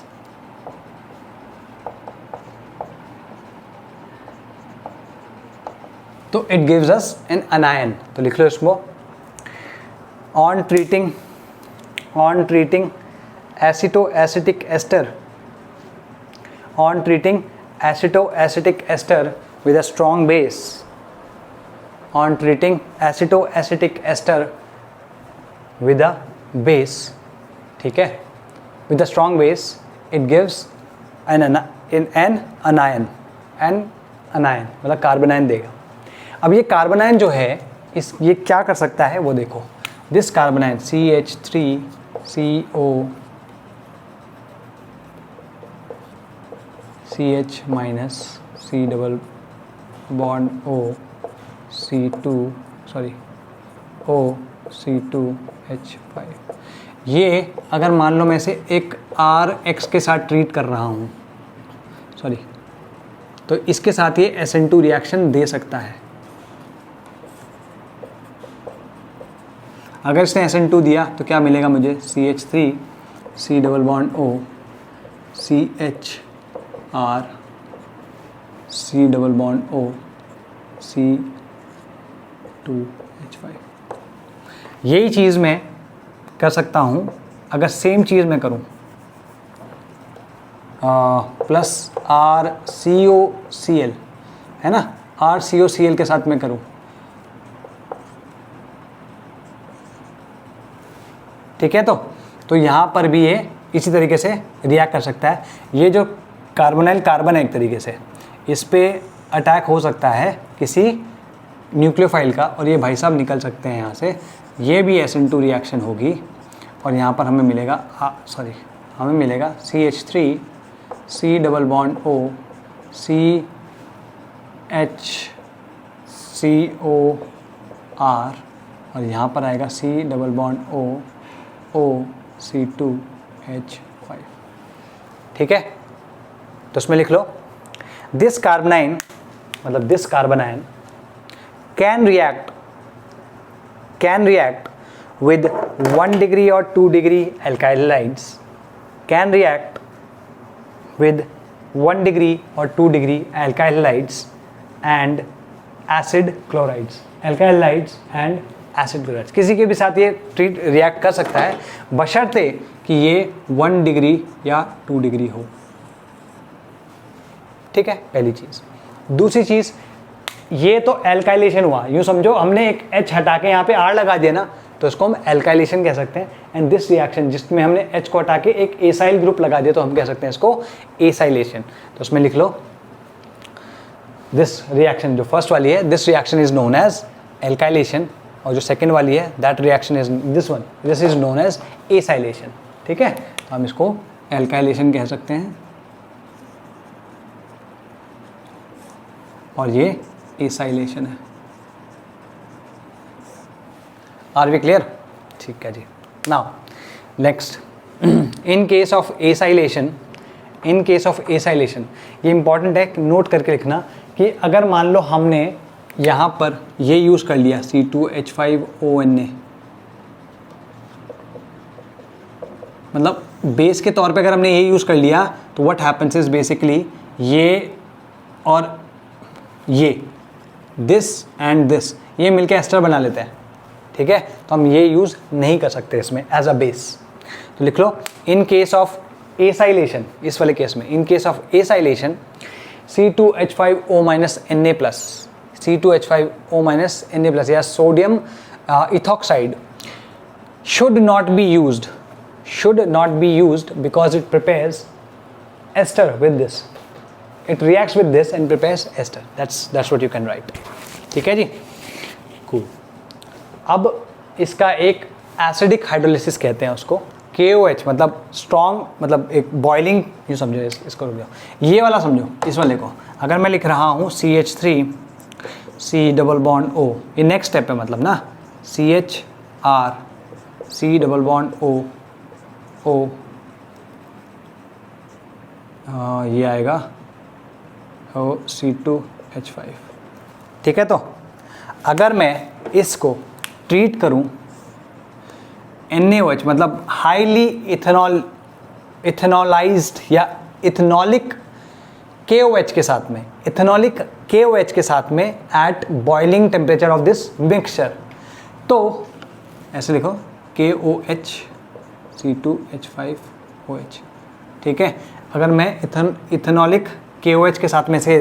तो it gives us an anion. तो लिख लो इसको, on treating acetoacetic ester, on treating acetoacetic ester with a strong base, on treating acetoacetic ester with a base, ठीक है, with a strong base, it gives an anion मतलब कार्बनायन देगा। अब ये कार्बनायन जो है ये क्या कर सकता है वो देखो, this carbanion CH3CO CH minus C double bond O C2H5, ये अगर मान लो मैं इसे एक RX के साथ ट्रीट कर रहा हूँ, तो इसके साथ ये SN2 रिएक्शन दे सकता है, अगर इसने SN2 दिया तो क्या मिलेगा मुझे, CH3 C double bond O CHR C double bond O C2H5। यही चीज़ मैं कर सकता हूँ अगर सेम चीज़ मैं करूँ प्लस RCOCl, है ना, RCOCl के साथ मैं करूँ, ठीक है। तो यहाँ पर भी ये इसी तरीके से रिएक्ट कर सकता है। ये जो कार्बोनाइल कार्बन है एक तरीके से, इस पे अटैक हो सकता है किसी न्यूक्लियोफाइल का, और ये भाई साहब निकल सकते हैं यहाँ से। ये भी SN2 रिएक्शन होगी और यहाँ पर हमें मिलेगा हमें मिलेगा CH3 C double bond O CHCOR और यहाँ पर आएगा C double bond O C2H5, ठीक है। तो इसमें लिख लो दिस कार्बनाइन, मतलब this carbanion can react with 1 degree or 2 degree alkyl halides, can react with 1 degree or 2 degree alkyl halides and acid chlorides, alkyl halides and acid chlorides, किसी के भी साथ ये रिएक्ट कर सकता है बशर्ते कि ये 1 डिग्री या 2 डिग्री हो, ठीक है, पहली चीज़। दूसरी चीज़, ये तो एल्काइलेशन हुआ, यूँ समझो हमने एक H हटा के यहाँ पे R लगा दिया ना, तो इसको हम एल्काइलेशन कह सकते हैं। एंड दिस रिएक्शन जिसमें हमने H को हटा के एक एसाइल ग्रुप लगा दिया तो हम कह सकते हैं इसको एसाइलेशन। तो उसमें लिख लो दिस रिएक्शन, जो फर्स्ट वाली है this reaction is known as alkylation, और जो सेकेंड वाली है that reaction is this is known as acylation, ठीक है। तो हम इसको एल्काइलेशन कह सकते हैं और ये एसाइलेशन है। Are we clear? ठीक है जी। Now next, in case of acylation, ये इंपॉर्टेंट है, नोट करके लिखना कि अगर मान लो हमने यहाँ पर ये यूज़ कर लिया C2H5ONA, मतलब बेस के तौर पे अगर हमने ये यूज़ कर लिया तो व्हाट हैपेंस इज बेसिकली ये और ये दिस एंड दिस ये मिलके एस्टर बना लेते हैं, ठीक है। तो हम ये यूज़ नहीं कर सकते इसमें एज अ बेस। तो लिख लो इन केस ऑफ एसाइलेशन, इस वाले केस में इन केस ऑफ एसाइलेशन C2H5O-Na या sodium ethoxide should not be used because it prepares ester with this, it reacts with this and prepares ester, that's what you can write, ठीक है जी, cool। अब इसका एक acidic hydrolysis कहते हैं उसको, KOH मतलब स्ट्रॉन्ग, मतलब एक बॉइलिंग, यूँ समझो इसको रुक जाओ, ये वाला समझो, इस वाले को अगर मैं लिख रहा हूँ CH3 C double bond O, ये नेक्स्ट स्टेप है मतलब ना, CHR C double bond O ये आएगा C2H5, ठीक है। तो अगर मैं इसको ट्रीट करूं NaOH मतलब हाईली इथेनॉलाइज्ड या इथेनॉलिक KOH के साथ में, इथेनॉलिक KOH के साथ में at boiling temperature of this mixture, तो ऐसे लिखो KOH C2H5OH, ठीक है। अगर मैं इथेनॉलिक KOH के साथ में से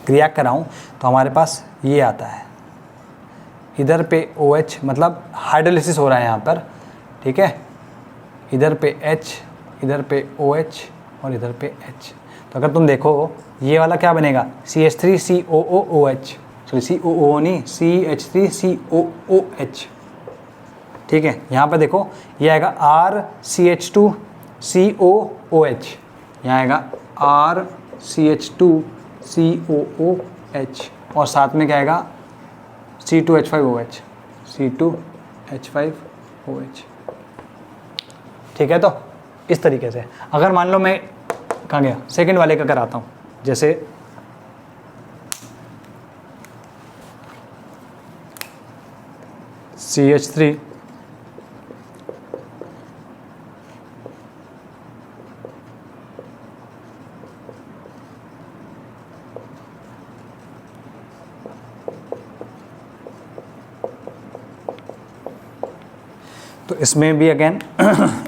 रिएक्ट कराऊं तो हमारे पास ये आता है, इधर पे OH मतलब हाइड्रोलिसिस हो रहा है यहाँ पर, ठीक है, इधर पे H, इधर पे OH और इधर पे H। तो अगर तुम देखो ये वाला क्या बनेगा, CH3COOOH, सॉरी COO नहीं, CH3COOH, ठीक है। यहाँ पर देखो ये आएगा RCH2COOH, यहाँ आएगा RCH2COOH और साथ में क्या आएगा C2H5OH, C2H5OH, ठीक है। तो इस तरीके से अगर मान लो मैं कहाँ गया, सेकंड वाले का कराता हूँ, जैसे CH3 तो इसमें भी अगेन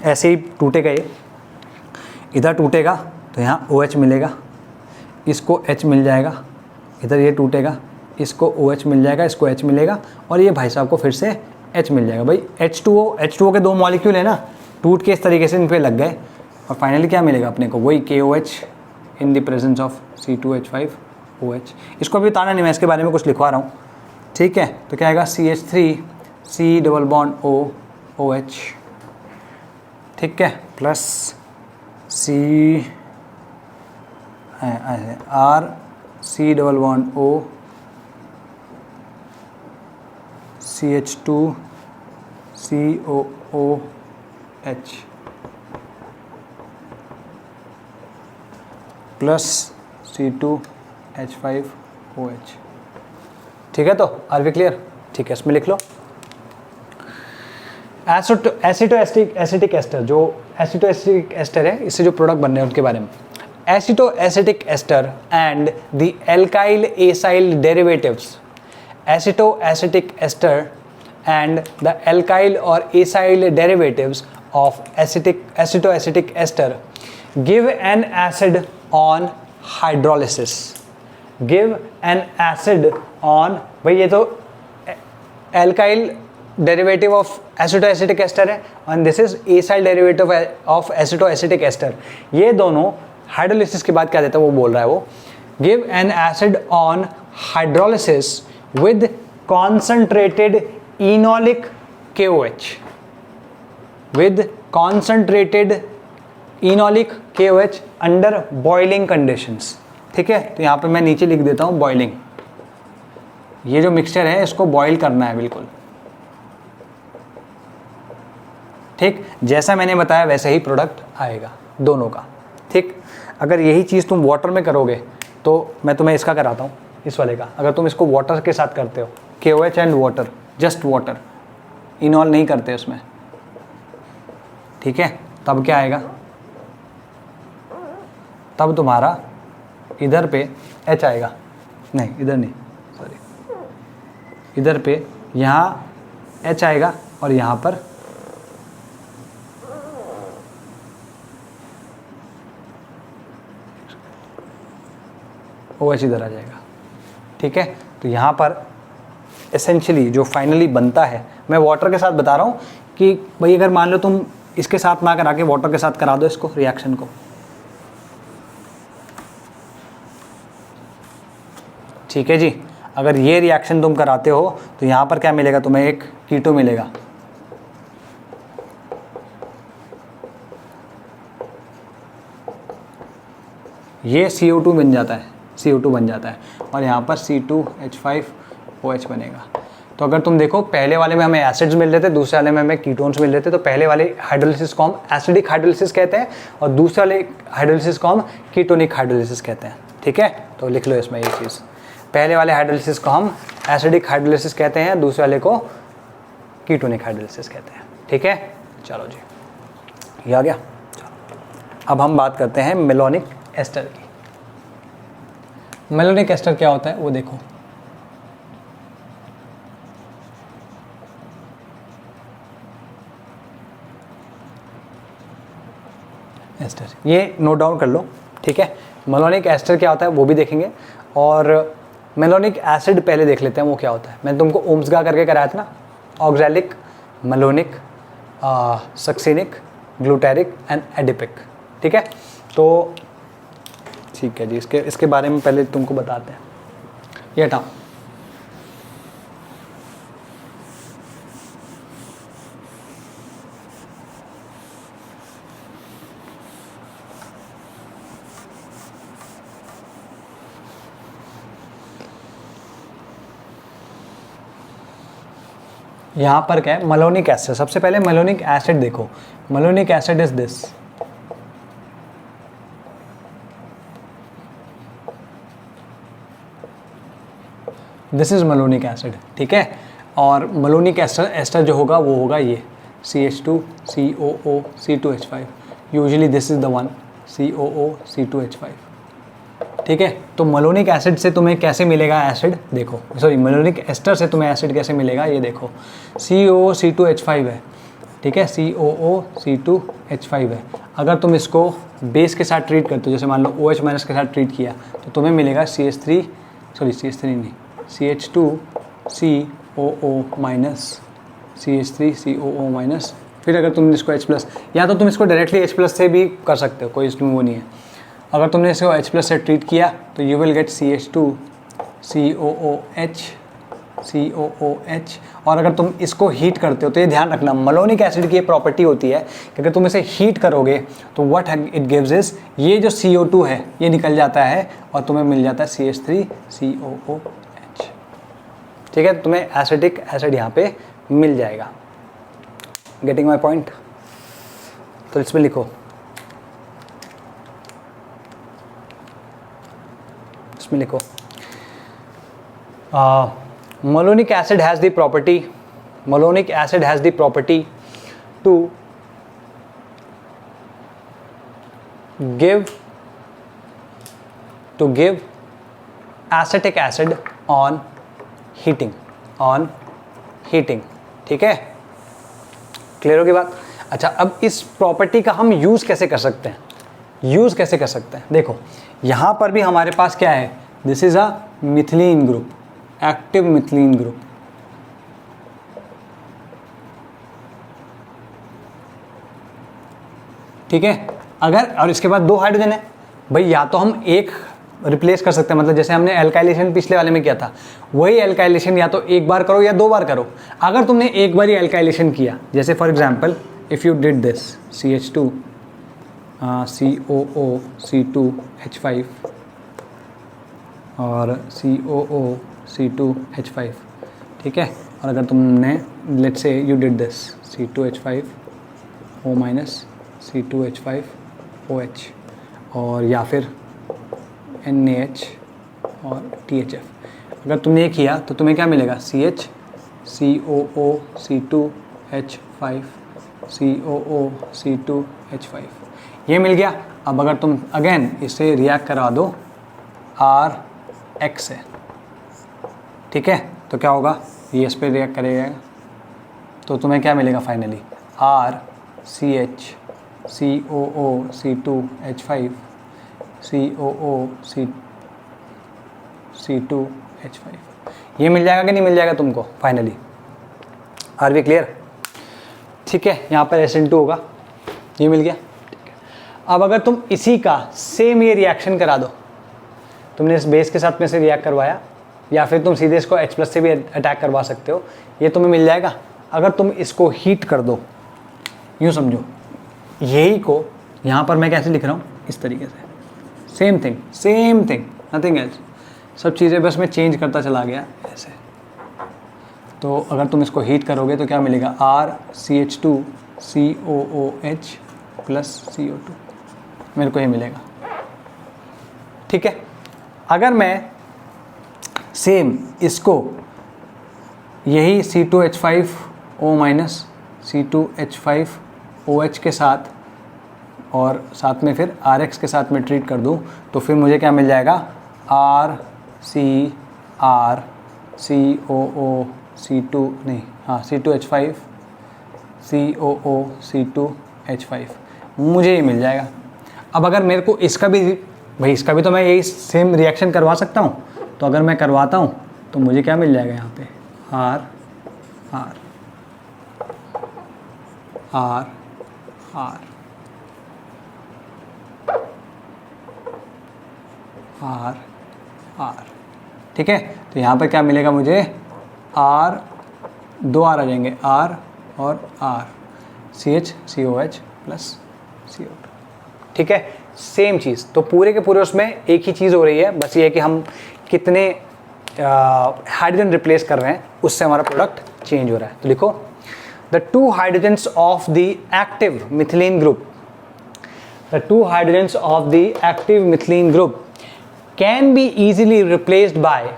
ऐसे ही टूटेगा, ये इधर टूटेगा तो यहाँ OH मिलेगा, इसको H मिल जाएगा, इधर ये टूटेगा, इसको OH मिल जाएगा, इसको H मिलेगा, और ये भाई साहब को फिर से H मिल जाएगा। भाई H2O के 2 मॉलिक्यूल है ना, टूट के इस तरीके से इन पे लग गए, और फाइनली क्या मिलेगा अपने को, वही KOH in the presence of C2H5OH। इसको अभी उतारना नहीं, मैं इसके बारे में कुछ लिखवा रहा हूँ, ठीक है। तो क्या आएगा, CH3 C double bond OH, ठीक है, plus C R C double bond O CH2 COOH plus C2H5OH, ठीक है। तो आर वी क्लियर, ठीक है। इसमें लिख लो एसिटोएसिटिक एस्टर, जो एसिटोएसिटिक एस्टर है, इससे जो प्रोडक्ट बन रहे हैं उनके बारे में। Acetoacetic ester and the alkyl acyl derivatives, acetoacetic ester and the alkyl or acyl derivatives of acetoacetic ester give an acid on hydrolysis, give an acid on, भाई ये तो alkyl derivative of acetoacetic ester है, and this is acyl derivative of acetoacetic ester। ये दोनों hydrolysis के बाद क्या देता है वो बोल रहा है, वो give an acid on hydrolysis with concentrated enolic KOH, with concentrated enolic KOH under boiling conditions, ठीक है। तो यहाँ पे मैं नीचे लिख देता हूँ बॉइलिंग, ये जो मिक्सचर है इसको बॉईल करना है बिल्कुल, ठीक। जैसा मैंने बताया वैसे ही प्रोडक्ट आएगा दोनों का, ठीक। अगर यही चीज़ तुम वाटर में करोगे तो मैं तुम्हें इसका कराता हूँ, इस वाले का। अगर तुम इसको वाटर के साथ करते हो, KOH and water, just water, इनॉल नहीं करते उसमें, ठीक है, तब क्या आएगा, तब तुम्हारा इधर पे H आएगा, नहीं इधर नहीं, सॉरी, इधर पे यहाँ H आएगा और यहाँ पर OH इधर आ जाएगा, ठीक है। तो यहाँ पर एसेंशियली जो फाइनली बनता है, मैं वाटर के साथ बता रहा हूँ कि भाई अगर मान लो तुम इसके साथ ना करा के वाटर के साथ करा दो इसको, रिएक्शन को, ठीक है जी। अगर ये रिएक्शन तुम कराते हो तो यहाँ पर क्या मिलेगा तुम्हें, एक कीटो मिलेगा, ये CO2 बन जाता है, CO2 बन जाता है, और यहाँ पर C2H5OH बनेगा। तो अगर तुम देखो पहले वाले में हमें एसिड्स मिल रहे थे, दूसरे वाले में हमें कीटोन्स मिल रहे थे। तो पहले वाले हाइड्रोलिसिस को हम एसिडिक हाइड्रोलिसिस कहते हैं और दूसरे वाले हाइड्रोलिसिस को हम कीटोनिक हाइड्रोलिसिस कहते हैं, ठीक है। तो लिख लो इसमें ये चीज़, पहले वाले हाइड्रोलिसिस को हम एसिडिक हाइड्रोलिसिस कहते हैं, दूसरे वाले को कीटोनिक हाइड्रोलिसिस कहते हैं, ठीक है। चलो जी, ये आ गया। चलो अब हम बात करते हैं मेलोनिक एस्टर की। मेलोनिक एस्टर क्या होता है वो देखो, एस्टर, ये नोट डाउन कर लो, ठीक है। मेलोनिक एस्टर क्या होता है वो भी देखेंगे, और मेलोनिक एसिड पहले देख लेते हैं वो क्या होता है। मैंने तुमको ओम्सगा करके कराया था ना, oxalic, malonic, succinic, glutaric and adipic, ठीक है। तो ठीक है जी, इसके बारे में पहले तुमको बताते हैं। ये हटाओ, यहाँ पर क्या है, मेलोनिक एसिड। सबसे पहले मेलोनिक एसिड देखो, malonic acid is this, this is malonic acid, ठीक है। और मेलोनिक एस्टर जो होगा वो होगा ये CH2 COO C2H5, usually this is the one, COO C2H5, ठीक है। तो मेलोनिक एसिड से तुम्हें कैसे मिलेगा एसिड, देखो, सॉरी मेलोनिक एस्टर से तुम्हें एसिड कैसे मिलेगा, ये देखो COO C2H5 है, ठीक है, COO(C2H5) है। अगर तुम इसको बेस के साथ ट्रीट करते हो, जैसे मान लो OH माइनस के साथ ट्रीट किया, तो तुम्हें मिलेगा CH2COO माइनस CH3COO माइनस। फिर अगर तुमने इसको H+, या तो तुम इसको डायरेक्टली H+ से भी कर सकते हो, कोई इसमें वो नहीं है। अगर तुमने इसको H+ से ट्रीट किया तो यू विल गेट CH2COOH। और अगर तुम इसको हीट करते हो तो ये ध्यान रखना, मलोनिक एसिड की ये प्रॉपर्टी होती है कि अगर तुम इसे हीट करोगे तो व्हाट इट गिव्स इज, ये जो CO2 है ये निकल जाता है और तुम्हें मिल जाता है CH3COOH। ठीक है, तुम्हें एसिडिक एसिड यहाँ पे मिल जाएगा। Getting my point? तो इसमें लिखो, इसमें लिखो malonic acid has the property to give acetic acid on heating। ठीक है, क्लियर होगी बात? अच्छा, अब इस प्रॉपर्टी का हम यूज कैसे कर सकते हैं? देखो यहां पर भी हमारे पास क्या है, this is a methylene group, active methylene group. ठीक है, अगर और इसके बाद 2 हाइड्रोजन है भाई, या तो हम एक रिप्लेस कर सकते हैं, मतलब जैसे हमने एल्काइलेशन पिछले वाले में किया था, वही एल्काइलेशन या तो एक बार करो या 2 बार करो। अगर तुमने एक बार ही एल्काइलेशन किया, जैसे for example if you did this CH2 COO C2H5 और COO C2H5, ठीक है, और अगर तुमने let's say you did this C2H5O minus C2H5OH और या फिर NaH और THF, अगर तुमने ये किया तो तुम्हें क्या मिलेगा, CH COO C2H5 COO C2H5, ये मिल गया। अब अगर तुम अगेन इसे रिएक्ट करा दो RX से, ठीक है, तो क्या होगा, ये इस पर रिएक्ट करेगा तो तुम्हें क्या मिलेगा finally, RCH COO C2H5 COO C2H5, ये मिल जाएगा कि नहीं मिल जाएगा तुमको फाइनली? Are we clear? ठीक है, यहाँ पर SN2 होगा, ये मिल गया। ठीक है, अब अगर तुम इसी का सेम ये रिएक्शन करा दो, तुमने इस बेस के साथ में से रिएक्ट करवाया, या फिर तुम सीधे इसको H+ से भी अटैक करवा सकते हो, ये तुम्हें मिल जाएगा। अगर तुम इसको हीट कर दो, यूँ समझो, यही को यहाँ पर मैं कैसे लिख रहा हूँ, इस तरीके से, सेम थिंग नथिंग एल्स, सब चीज़ें बस मैं चेंज करता चला गया ऐसे। तो अगर तुम इसको हीट करोगे तो क्या मिलेगा, RCH2COOH प्लस CO2, मेरे को ये मिलेगा। ठीक है, अगर मैं सेम इसको यही C2H5O माइनस C2H5OH के साथ और साथ में फिर RX के साथ में ट्रीट कर दूँ, तो फिर मुझे क्या मिल जाएगा, C2H5 COO C2H5, मुझे ये मिल जाएगा। अब अगर मेरे को इसका भी भाई, इसका भी तो मैं यही सेम रिएक्शन करवा सकता हूँ, तो अगर मैं करवाता हूँ तो मुझे क्या मिल जाएगा यहाँ पे, R ठीक है, तो यहाँ पर क्या मिलेगा मुझे, R, 2 R आ जाएंगे, R और R, CH COH plus CO2। ठीक है, सेम चीज़, तो पूरे के पूरे उसमें एक ही चीज़ हो रही है, बस ये है कि हम कितने हाइड्रोजन रिप्लेस कर रहे हैं, उससे हमारा प्रोडक्ट चेंज हो रहा है। तो लिखो, the 2 hydrogens of the active methylene group, the 2 hydrogens of the active methylene group can be easily replaced by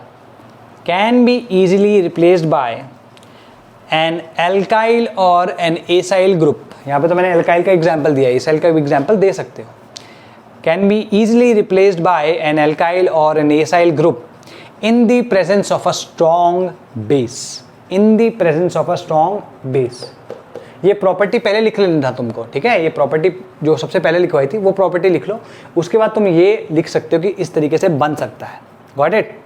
an alkyl or an acyl group। यहाँ पे तो मैंने alkyl का एग्जाम्पल दिया है, acyl का भी एग्जाम्पल दे सकते हो। can be easily replaced by an alkyl or an acyl group in the presence of a strong base, ये प्रॉपर्टी पहले लिख लेना था तुमको, ठीक है। ये प्रॉपर्टी जो सबसे पहले लिखवाई थी वो प्रॉपर्टी लिख लो, उसके बाद तुम ये लिख सकते हो कि इस तरीके से बन सकता है। Got it.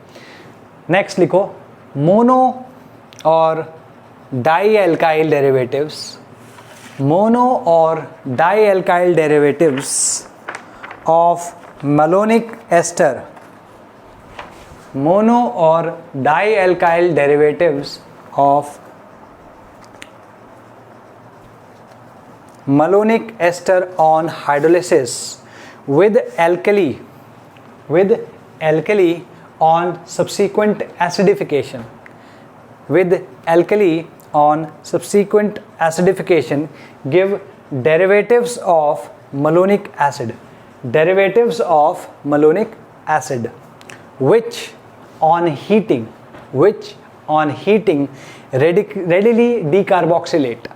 नेक्स्ट लिखो मोनो और डाई एल्काइल डेरिवेटिव्स, मोनो और di alkyl derivatives of malonic ester, mono और di alkyl derivatives of malonic ester on hydrolysis with alkali on subsequent acidification, with alkali on subsequent acidification give derivatives of malonic acid, derivatives of malonic acid which on heating readily decarboxylate,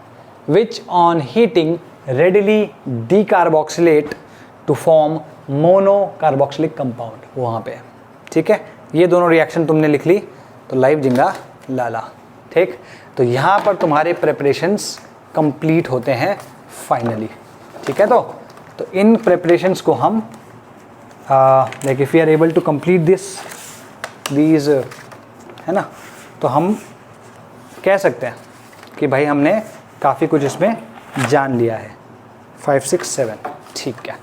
which on heating readily decarboxylate to form monocarboxylic compound। वहाँ पे ठीक है, ये दोनों reaction तुमने लिख ली तो live जिंगा लाला। ठीक, तो यहाँ पर तुम्हारे प्रेपरेशंस कंप्लीट होते हैं फाइनली। ठीक है, तो इन प्रेपरेशंस को हम like if you are able to complete these है ना, तो हम कह सकते हैं कि भाई हमने काफ़ी कुछ इसमें जान लिया है। 5, 6, 7 ठीक है।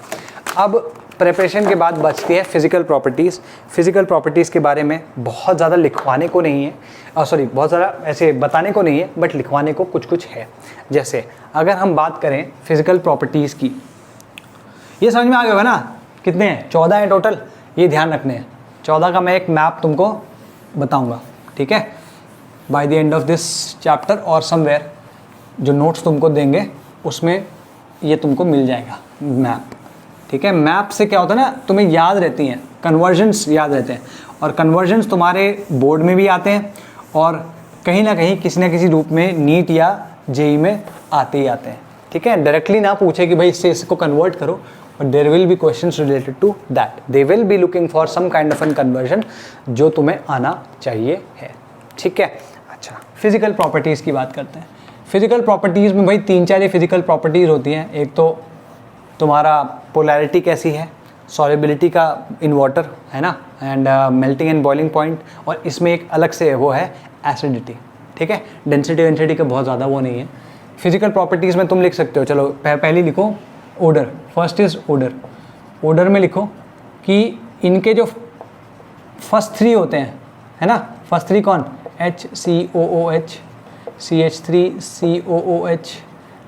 अब प्रिपरेशन के बाद बचती है फिज़िकल प्रॉपर्टीज़। फिज़िकल प्रॉपर्टीज़ के बारे में बहुत ज़्यादा लिखवाने को नहीं है, सॉरी बहुत ज़्यादा ऐसे बताने को नहीं है, बट लिखवाने को कुछ कुछ है। जैसे अगर हम बात करें फिज़िकल प्रॉपर्टीज़ की, ये समझ में आ गया होगा ना, कितने हैं, 14 हैं टोटल, ये ध्यान रखने हैं। 14 का मैं एक मैप तुमको बताऊँगा, ठीक है, by the end of this chapter और समवेयर जो नोट्स तुमको देंगे उसमें ये तुमको मिल जाएगा मैप। ठीक है, मैप से क्या होता है ना, तुम्हें याद रहती हैं, कन्वर्जन्स याद रहते हैं, और कन्वर्जन्स तुम्हारे बोर्ड में भी आते हैं और कहीं ना कहीं किसी न किसी रूप में नीट या जेई में आते ही आते हैं। ठीक है, डायरेक्टली ना पूछे कि भाई इससे इसको कन्वर्ट करो, but there will be questions related to that, they will be looking for some kind of an conversion जो तुम्हें आना चाहिए है। ठीक है, अच्छा फिजिकल प्रॉपर्टीज़ की बात करते हैं। फिजिकल प्रॉपर्टीज़ में भाई 3-4 फिजिकल प्रॉपर्टीज़ होती हैं। एक तो तुम्हारा पोलैरिटी कैसी है, सॉल्युबिलिटी का इन वाटर है ना, and melting and boiling point, और इसमें एक अलग से वो है एसिडिटी। ठीक है, डेंसिटी का बहुत ज़्यादा वो नहीं है। फिजिकल प्रॉपर्टीज़ में तुम लिख सकते हो, चलो पहले लिखो odour, first is odour. Odour में लिखो कि इनके जो फर्स्ट 3 होते हैं है ना, फर्स्ट 3 कौन, HCOOH, CH3COOH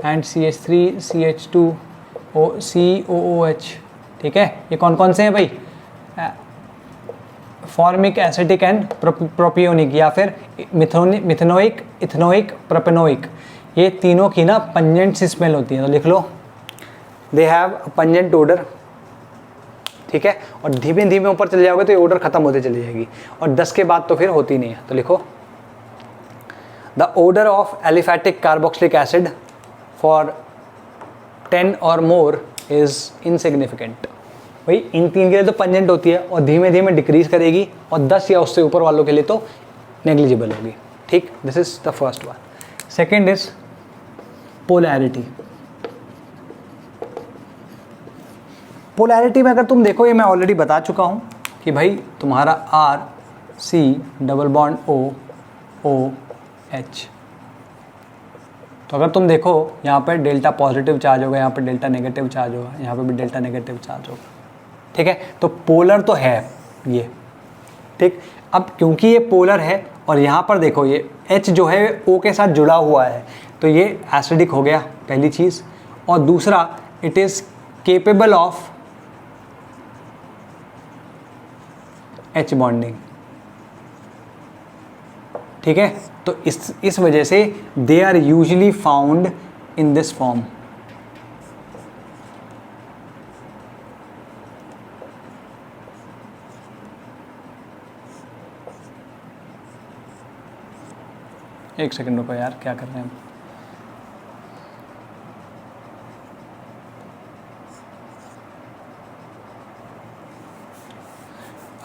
एंड CH3CH2COOH। ठीक है, ये कौन कौन से हैं भाई, फॉर्मिक, एसिटिक एंड प्रोपियोनिक, या फिर मिथेनोइक, इथेनोइक, प्रोपेनोइक। ये तीनों की ना पंजेंट सी स्मेल होती है, तो लिख लो दे हैव पंजेंट ओडर। ठीक है, और धीमे धीमे ऊपर चले जाओगे तो ये ओडर खत्म होते चली जाएगी, और 10 के बाद तो फिर होती नहीं है। तो लिखो the odour of aliphatic carboxylic acid for 10 और मोर इज इनसिग्निफिकेंट। भाई इन 3 के लिए तो पंजेंट होती है और धीमे धीमे डिक्रीज करेगी, और 10 या उससे ऊपर वालों के लिए तो नेग्लिजिबल होगी। ठीक, this is the first one. Second is polarity. Polarity में अगर तुम देखो, ये मैं ऑलरेडी बता चुका हूँ कि भाई तुम्हारा RC डबल बॉन्ड OH, तो अगर तुम देखो यहाँ पर डेल्टा पॉजिटिव चार्ज होगा, यहाँ पर डेल्टा नेगेटिव चार्ज होगा, यहाँ पर भी डेल्टा नेगेटिव चार्ज होगा। ठीक है, तो पोलर तो है ये। ठीक, अब क्योंकि ये पोलर है और यहाँ पर देखो ये H जो है O के साथ जुड़ा हुआ है, तो ये एसिडिक हो गया पहली चीज़, और दूसरा it is capable of H bonding. ठीक है, तो इस वजह से they are usually found in this form. एक सेकंड रुको यार, क्या कर रहे हैं हम।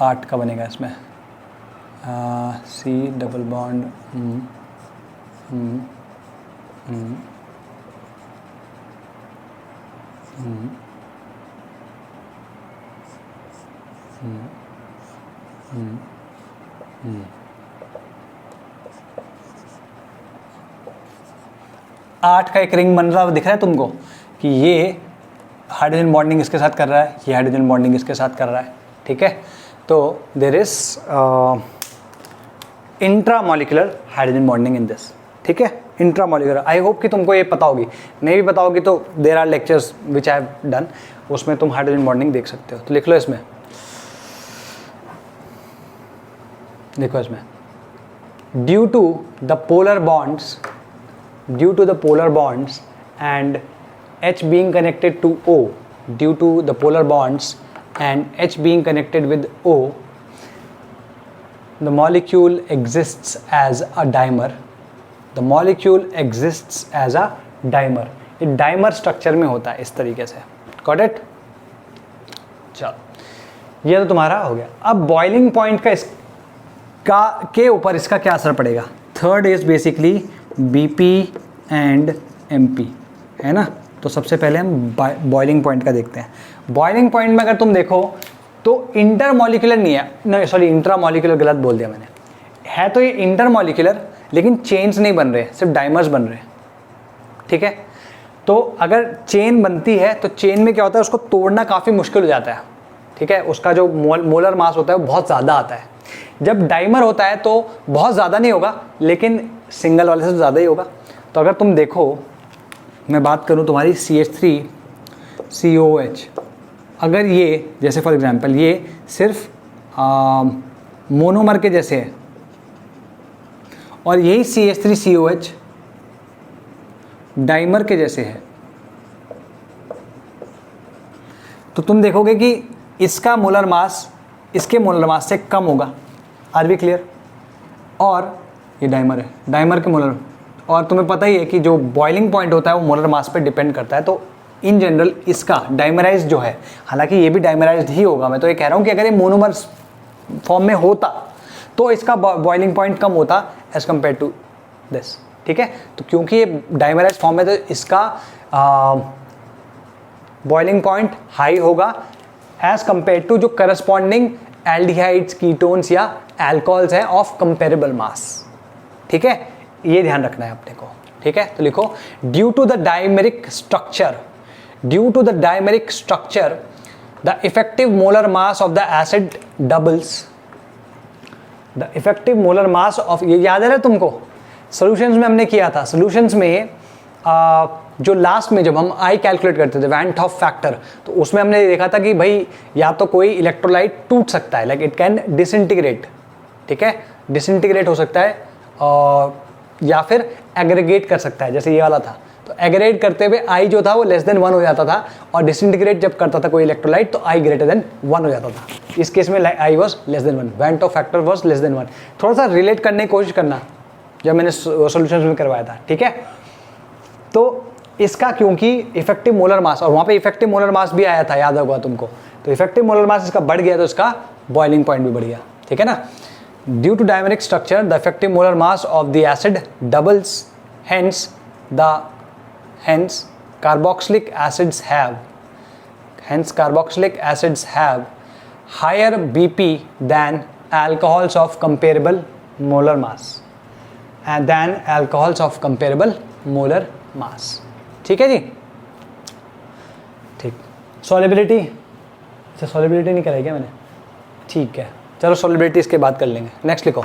आठ का बनेगा इसमें, C डबल बॉन्ड आठ का एक रिंग बन रहा दिख रहा है तुमको कि ये हाइड्रोजन बॉन्डिंग इसके साथ कर रहा है, ये हाइड्रोजन बॉन्डिंग इसके साथ कर रहा है, ठीक है। तो there is intramolecular hydrogen bonding in this, ठीक है, इंट्रामॉलिक्यूलर। आई होप कि तुमको ये पता होगी, नहीं भी पता होगी तो there are lectures which I have done, उसमें तुम हाइड्रोजन बॉन्डिंग देख सकते हो। तो लिख लो इसमें, देखो इसमें, due to the polar bonds and H being connected to O, due to the polar bonds and H being connected with O, the molecule exists as a dimer. The molecule exists as a dimer. ये dimer structure में होता है इस तरीके से, got it? चलो, ये तो तुम्हारा हो गया। अब बॉइलिंग पॉइंट का के ऊपर इसका क्या असर पड़ेगा। Third is basically BP and MP, है ना। तो सबसे पहले हम बॉइलिंग पॉइंट का देखते हैं। बॉइलिंग पॉइंट में अगर तुम देखो तो इंटरमॉलिक्यूलर नहीं है, नहीं सॉरी इंट्रामॉलिक्यूलर गलत बोल दिया मैंने, है तो ये इंटरमॉलिक्यूलर, लेकिन चेन्स नहीं बन रहे, सिर्फ डाइमर्स बन रहे हैं, ठीक है। तो अगर चेन बनती है तो चेन में क्या होता है, उसको तोड़ना काफ़ी मुश्किल हो जाता है, ठीक है। उसका जो मोलर मास होता है वो बहुत ज़्यादा आता है। जब डाइमर होता है तो बहुत ज़्यादा नहीं होगा, लेकिन सिंगल वाले से तो ज़्यादा ही होगा। तो अगर तुम देखो, मैं बात करूं तुम्हारी CH3COOH, अगर ये जैसे फॉर एग्जांपल ये सिर्फ मोनोमर के जैसे है और यही CH3COH डाइमर के जैसे है, तो तुम देखोगे कि इसका मोलर मास इसके मोलर मास से कम होगा। Are we clear? और ये डाइमर है, डाइमर के मोलर, और तुम्हें पता ही है कि जो बॉइलिंग पॉइंट होता है वो मोलर मास पे डिपेंड करता है। तो इन जनरल इसका डाइमराइज जो है, हालांकि ये भी डाइमराइज्ड ही होगा, मैं तो ये कह रहा हूँ कि अगर ये मोनोमर फॉर्म में होता तो इसका बॉइलिंग पॉइंट कम होता एज कम्पेयर टू दिस, ठीक है। तो क्योंकि ये डाइमराइज फॉर्म है तो इसका बॉइलिंग पॉइंट हाई होगा एज कम्पेयर टू जो करस्पॉन्डिंग एल्डिहाइड्स, कीटोन्स या एल्कोहल्स हैं ऑफ कंपेरेबल मास, ठीक है। ये ध्यान रखना है अपने को, ठीक है। तो लिखो, due to the dimeric structure, the effective molar mass of the acid doubles, the effective molar mass of, ये याद है तुमको सॉल्यूशंस में हमने किया था। सॉल्यूशंस में जो लास्ट में जब हम आई कैलकुलेट करते थे वैन टॉप फैक्टर, तो उसमें हमने देखा था कि भाई या तो कोई इलेक्ट्रोलाइट टूट सकता है, लाइक इट कैन डिसइंटीग्रेट, ठीक है, डिसइंटीग्रेट हो सकता है, या फिर एग्रीगेट कर सकता है, जैसे ये वाला था। तो एग्रीगेट करते हुए आई जो था वो लेस देन 1 हो जाता था, और डिसइंटीग्रेट जब करता था कोई इलेक्ट्रोलाइट तो आई ग्रेटर देन 1 हो जाता था। इस केस में I was less than 1, van't Hoff factor was less than 1। थोड़ा सा रिलेट करने की कोशिश करना जब मैंने सॉल्यूशंस में करवाया था, ठीक है। तो इसका क्योंकि इफेक्टिव मोलर मास, और वहाँ पे इफेक्टिव मोलर मास भी आया था, याद होगा तुमको, तो इफेक्टिव मोलर मास इसका बढ़ गया तो इसका बॉइलिंग पॉइंट भी बढ़ गया, ठीक है ना। Due to dimeric structure the effective molar mass of the acid doubles, hence carboxylic acids have higher BP than alcohols of comparable molar mass, ठीक है जी, ठीक। सॉलिबिलिटी, अच्छा सॉलिबिलिटी नहीं कराई क्या मैंने, ठीक है, चलो सॉलिबिलिटी इसके बाद कर लेंगे। नेक्स्ट लिखो,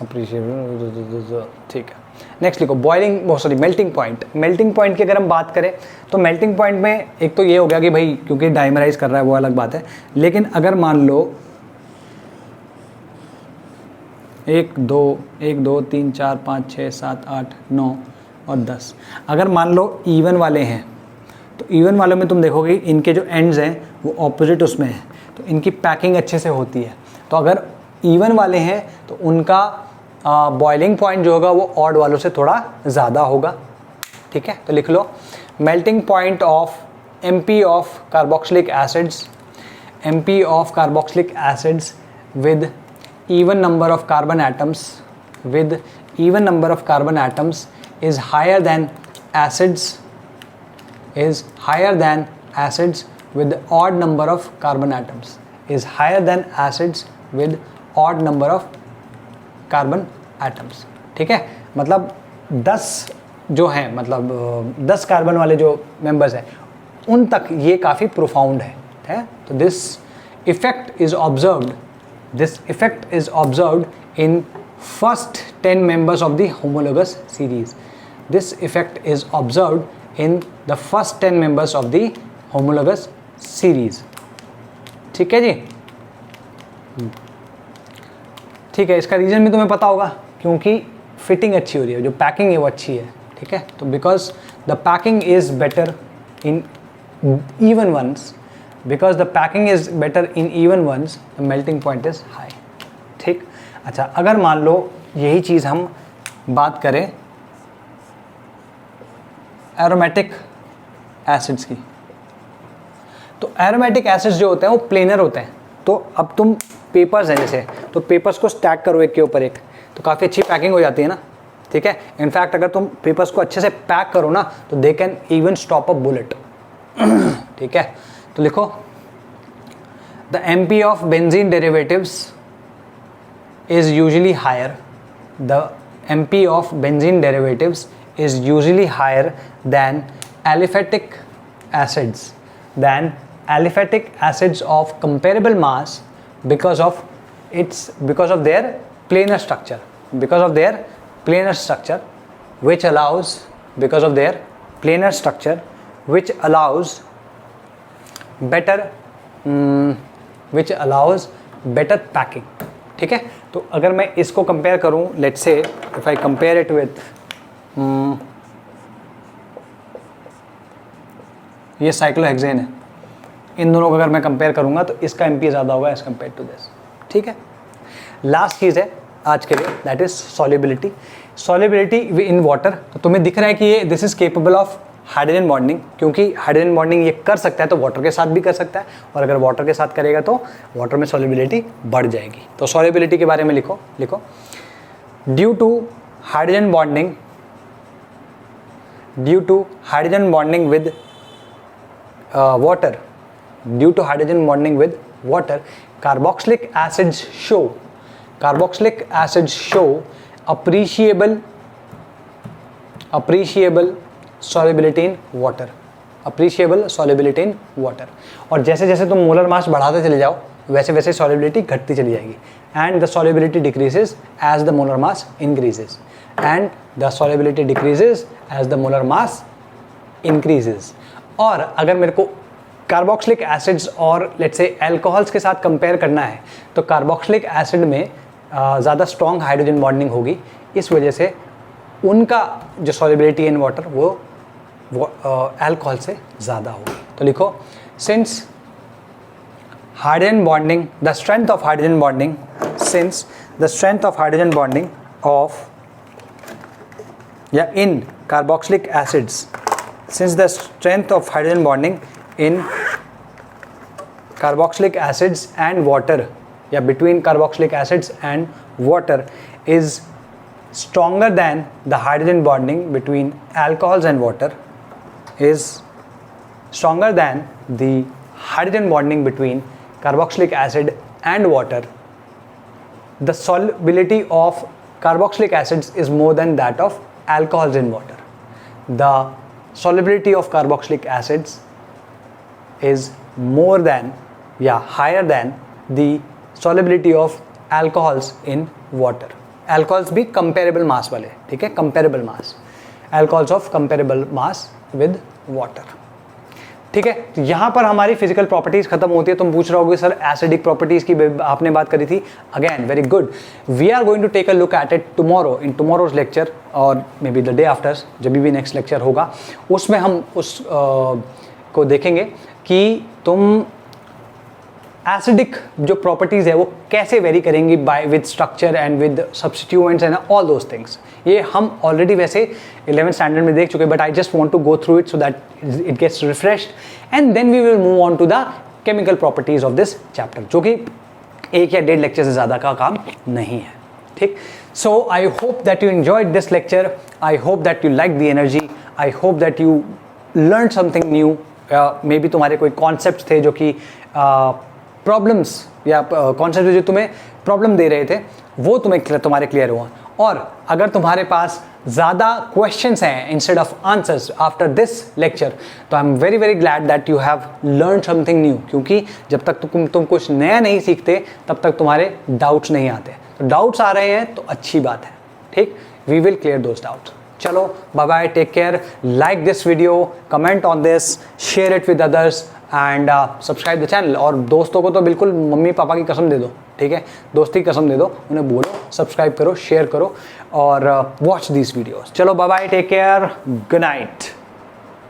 अप्रिशिएट, ठीक है। नेक्स्ट लिखो boiling, sorry melting point. Melting point की अगर हम बात करें तो मेल्टिंग पॉइंट में एक तो ये हो गया कि भाई क्योंकि डाइमराइज कर रहा है वो अलग बात है, लेकिन अगर मान लो 1 2 3 4 5 6 7 8 9 और 10, अगर मान लो इवन वाले हैं तो इवन वालों में तुम देखोगे इनके जो एंड्स हैं वो ऑपोजिट उसमें है, तो इनकी पैकिंग अच्छे से होती है। तो अगर इवन वाले हैं तो उनका बॉइलिंग पॉइंट जो होगा वो ऑड वालों से थोड़ा ज़्यादा होगा, ठीक है। तो लिख low melting point of MP of carboxylic acids with even number of carbon atoms is higher than acids is higher than acids with odd number of carbon atoms, is higher than acids with odd number of carbon atoms. ठीक है, मतलब 10 जो हैं, मतलब 10 carbon वाले जो members हैं उन तक ये काफ़ी प्रोफाउंड है. तो this effect is observed in first 10 members of the homologous series. This effect is observed in the first 10 members of the homologous series. ठीक है जी. ठीक है, इसका रीज़न भी तुम्हें पता होगा, क्योंकि फिटिंग अच्छी हो रही है, जो पैकिंग है वो अच्छी है. ठीक है, तो because the packing is better in even ones, because the packing is better in even ones, the melting point is high. ठीक. अच्छा, अगर मान लो यही चीज़ हम बात करें एरोमेटिक एसिड्स की, तो एरोमेटिक एसिड्स जो होते हैं वो प्लेनर होते हैं. तो अब तुम पेपर्स हैं जैसे, तो पेपर्स को स्टैक करो एक के ऊपर एक, तो काफ़ी अच्छी पैकिंग हो जाती है ना. ठीक है, इनफैक्ट अगर तुम पेपर्स को अच्छे से पैक करो ना तो they can even stop a bullet. ठीक है, तो लिखो the MP of benzene derivatives is usually higher. The MP of benzene derivatives is usually higher than aliphatic acids, of comparable mass because of their planar structure, which allows better packing. ठीक है, तो अगर मैं इसको compare करूं, let's say if I compare it with ये cyclohexane है, इन दोनों को अगर मैं कंपेयर करूंगा तो इसका MP ज़्यादा होगा एज कम्पेयर टू दिस. ठीक है, लास्ट चीज़ है आज के लिए, that is solubility in water. तो तुम्हें दिख रहा है कि ये this is capable of hydrogen bonding, क्योंकि हाइड्रोजन बॉन्डिंग ये कर सकता है तो वाटर के साथ भी कर सकता है, और अगर वाटर के साथ करेगा तो वाटर में सॉल्युबिलिटी बढ़ जाएगी. तो सॉल्युबिलिटी के बारे में लिखो due to hydrogen bonding with water, carboxylic acids show appreciable solubility in water. और जैसे जैसे तुम मोलर मास बढ़ाते चले जाओ वैसे वैसे सॉल्युबिलिटी घटती चली जाएगी, and the solubility decreases as the molar mass increases, और अगर मेरे को कार्बोक्सिलिक एसिड्स और लेट्स से एल्कोहल्स के साथ कंपेयर करना है तो कार्बोक्सिलिक एसिड में ज़्यादा स्ट्रॉन्ग हाइड्रोजन बॉन्डिंग होगी, इस वजह से उनका जो सॉल्युबिलिटी इन वाटर वो अल्कोहल से ज़्यादा होगी. तो लिखो since hydrogen bonding, the strength of hydrogen bonding of या in carboxylic acids, since the strength of hydrogen bonding in carboxylic acids and water, या between carboxylic acids and water is stronger than the hydrogen bonding between alcohols and water, is stronger than the hydrogen bonding between carboxylic acid and water. The solubility of carboxylic acids is more than that of alcohols in water. The solubility of carboxylic acids is more than, higher than the solubility of alcohols in water. Alcohols भी comparable mass वाले, ठीक है, comparable mass, alcohols of comparable mass with water. ठीक है, तो यहाँ पर हमारी फिजिकल प्रॉपर्टीज खत्म होती है. तुम पूछ रहे होगे सर एसिडिक प्रॉपर्टीज की आपने बात करी थी. Again very good, we are going to take a look at it tomorrow in tomorrow's lecture, और maybe the day after, जब भी नेक्स्ट लेक्चर होगा उसमें हम उस को देखेंगे कि तुम एसिडिक जो प्रॉपर्टीज़ है वो कैसे वेरी करेंगी by with structure and with substituents and all those things. ये हम ऑलरेडी वैसे 11th स्टैंडर्ड में देख चुके, but I just want to go through it so that it gets refreshed and then we will move on to the chemical properties of this chapter, जो कि 1 या 1.5 lecture से ज़्यादा का काम नहीं है. ठीक, so I hope that you enjoyed this lecture, I hope that you like the energy, I hope that you learn something new, maybe तुम्हारे कोई कॉन्सेप्ट थे जो कि प्रॉब्लम्स या कॉन्सेप्ट जो तुम्हें प्रॉब्लम दे रहे थे वो तुम्हारे क्लियर हुआ। और अगर तुम्हारे पास ज़्यादा क्वेश्चंस हैं instead of answers after this lecture, तो I am very very glad that you have learn something new, क्योंकि जब तक तुम कुछ नया नहीं सीखते तब तक तुम्हारे डाउट्स नहीं आते। तो डाउट्स आ रहे हैं तो अच्छी बात है, ठीक, we will clear those doubts. चलो bye bye, take care, like this video, comment on this, share it with others and subscribe the channel. और दोस्तों को तो बिल्कुल मम्मी पापा की कसम दे दो, ठीक है, दोस्ती की कसम दे दो, उन्हें बोलो सब्सक्राइब करो, शेयर करो और वॉच दीज वीडियोस। चलो bye bye, take care, good night.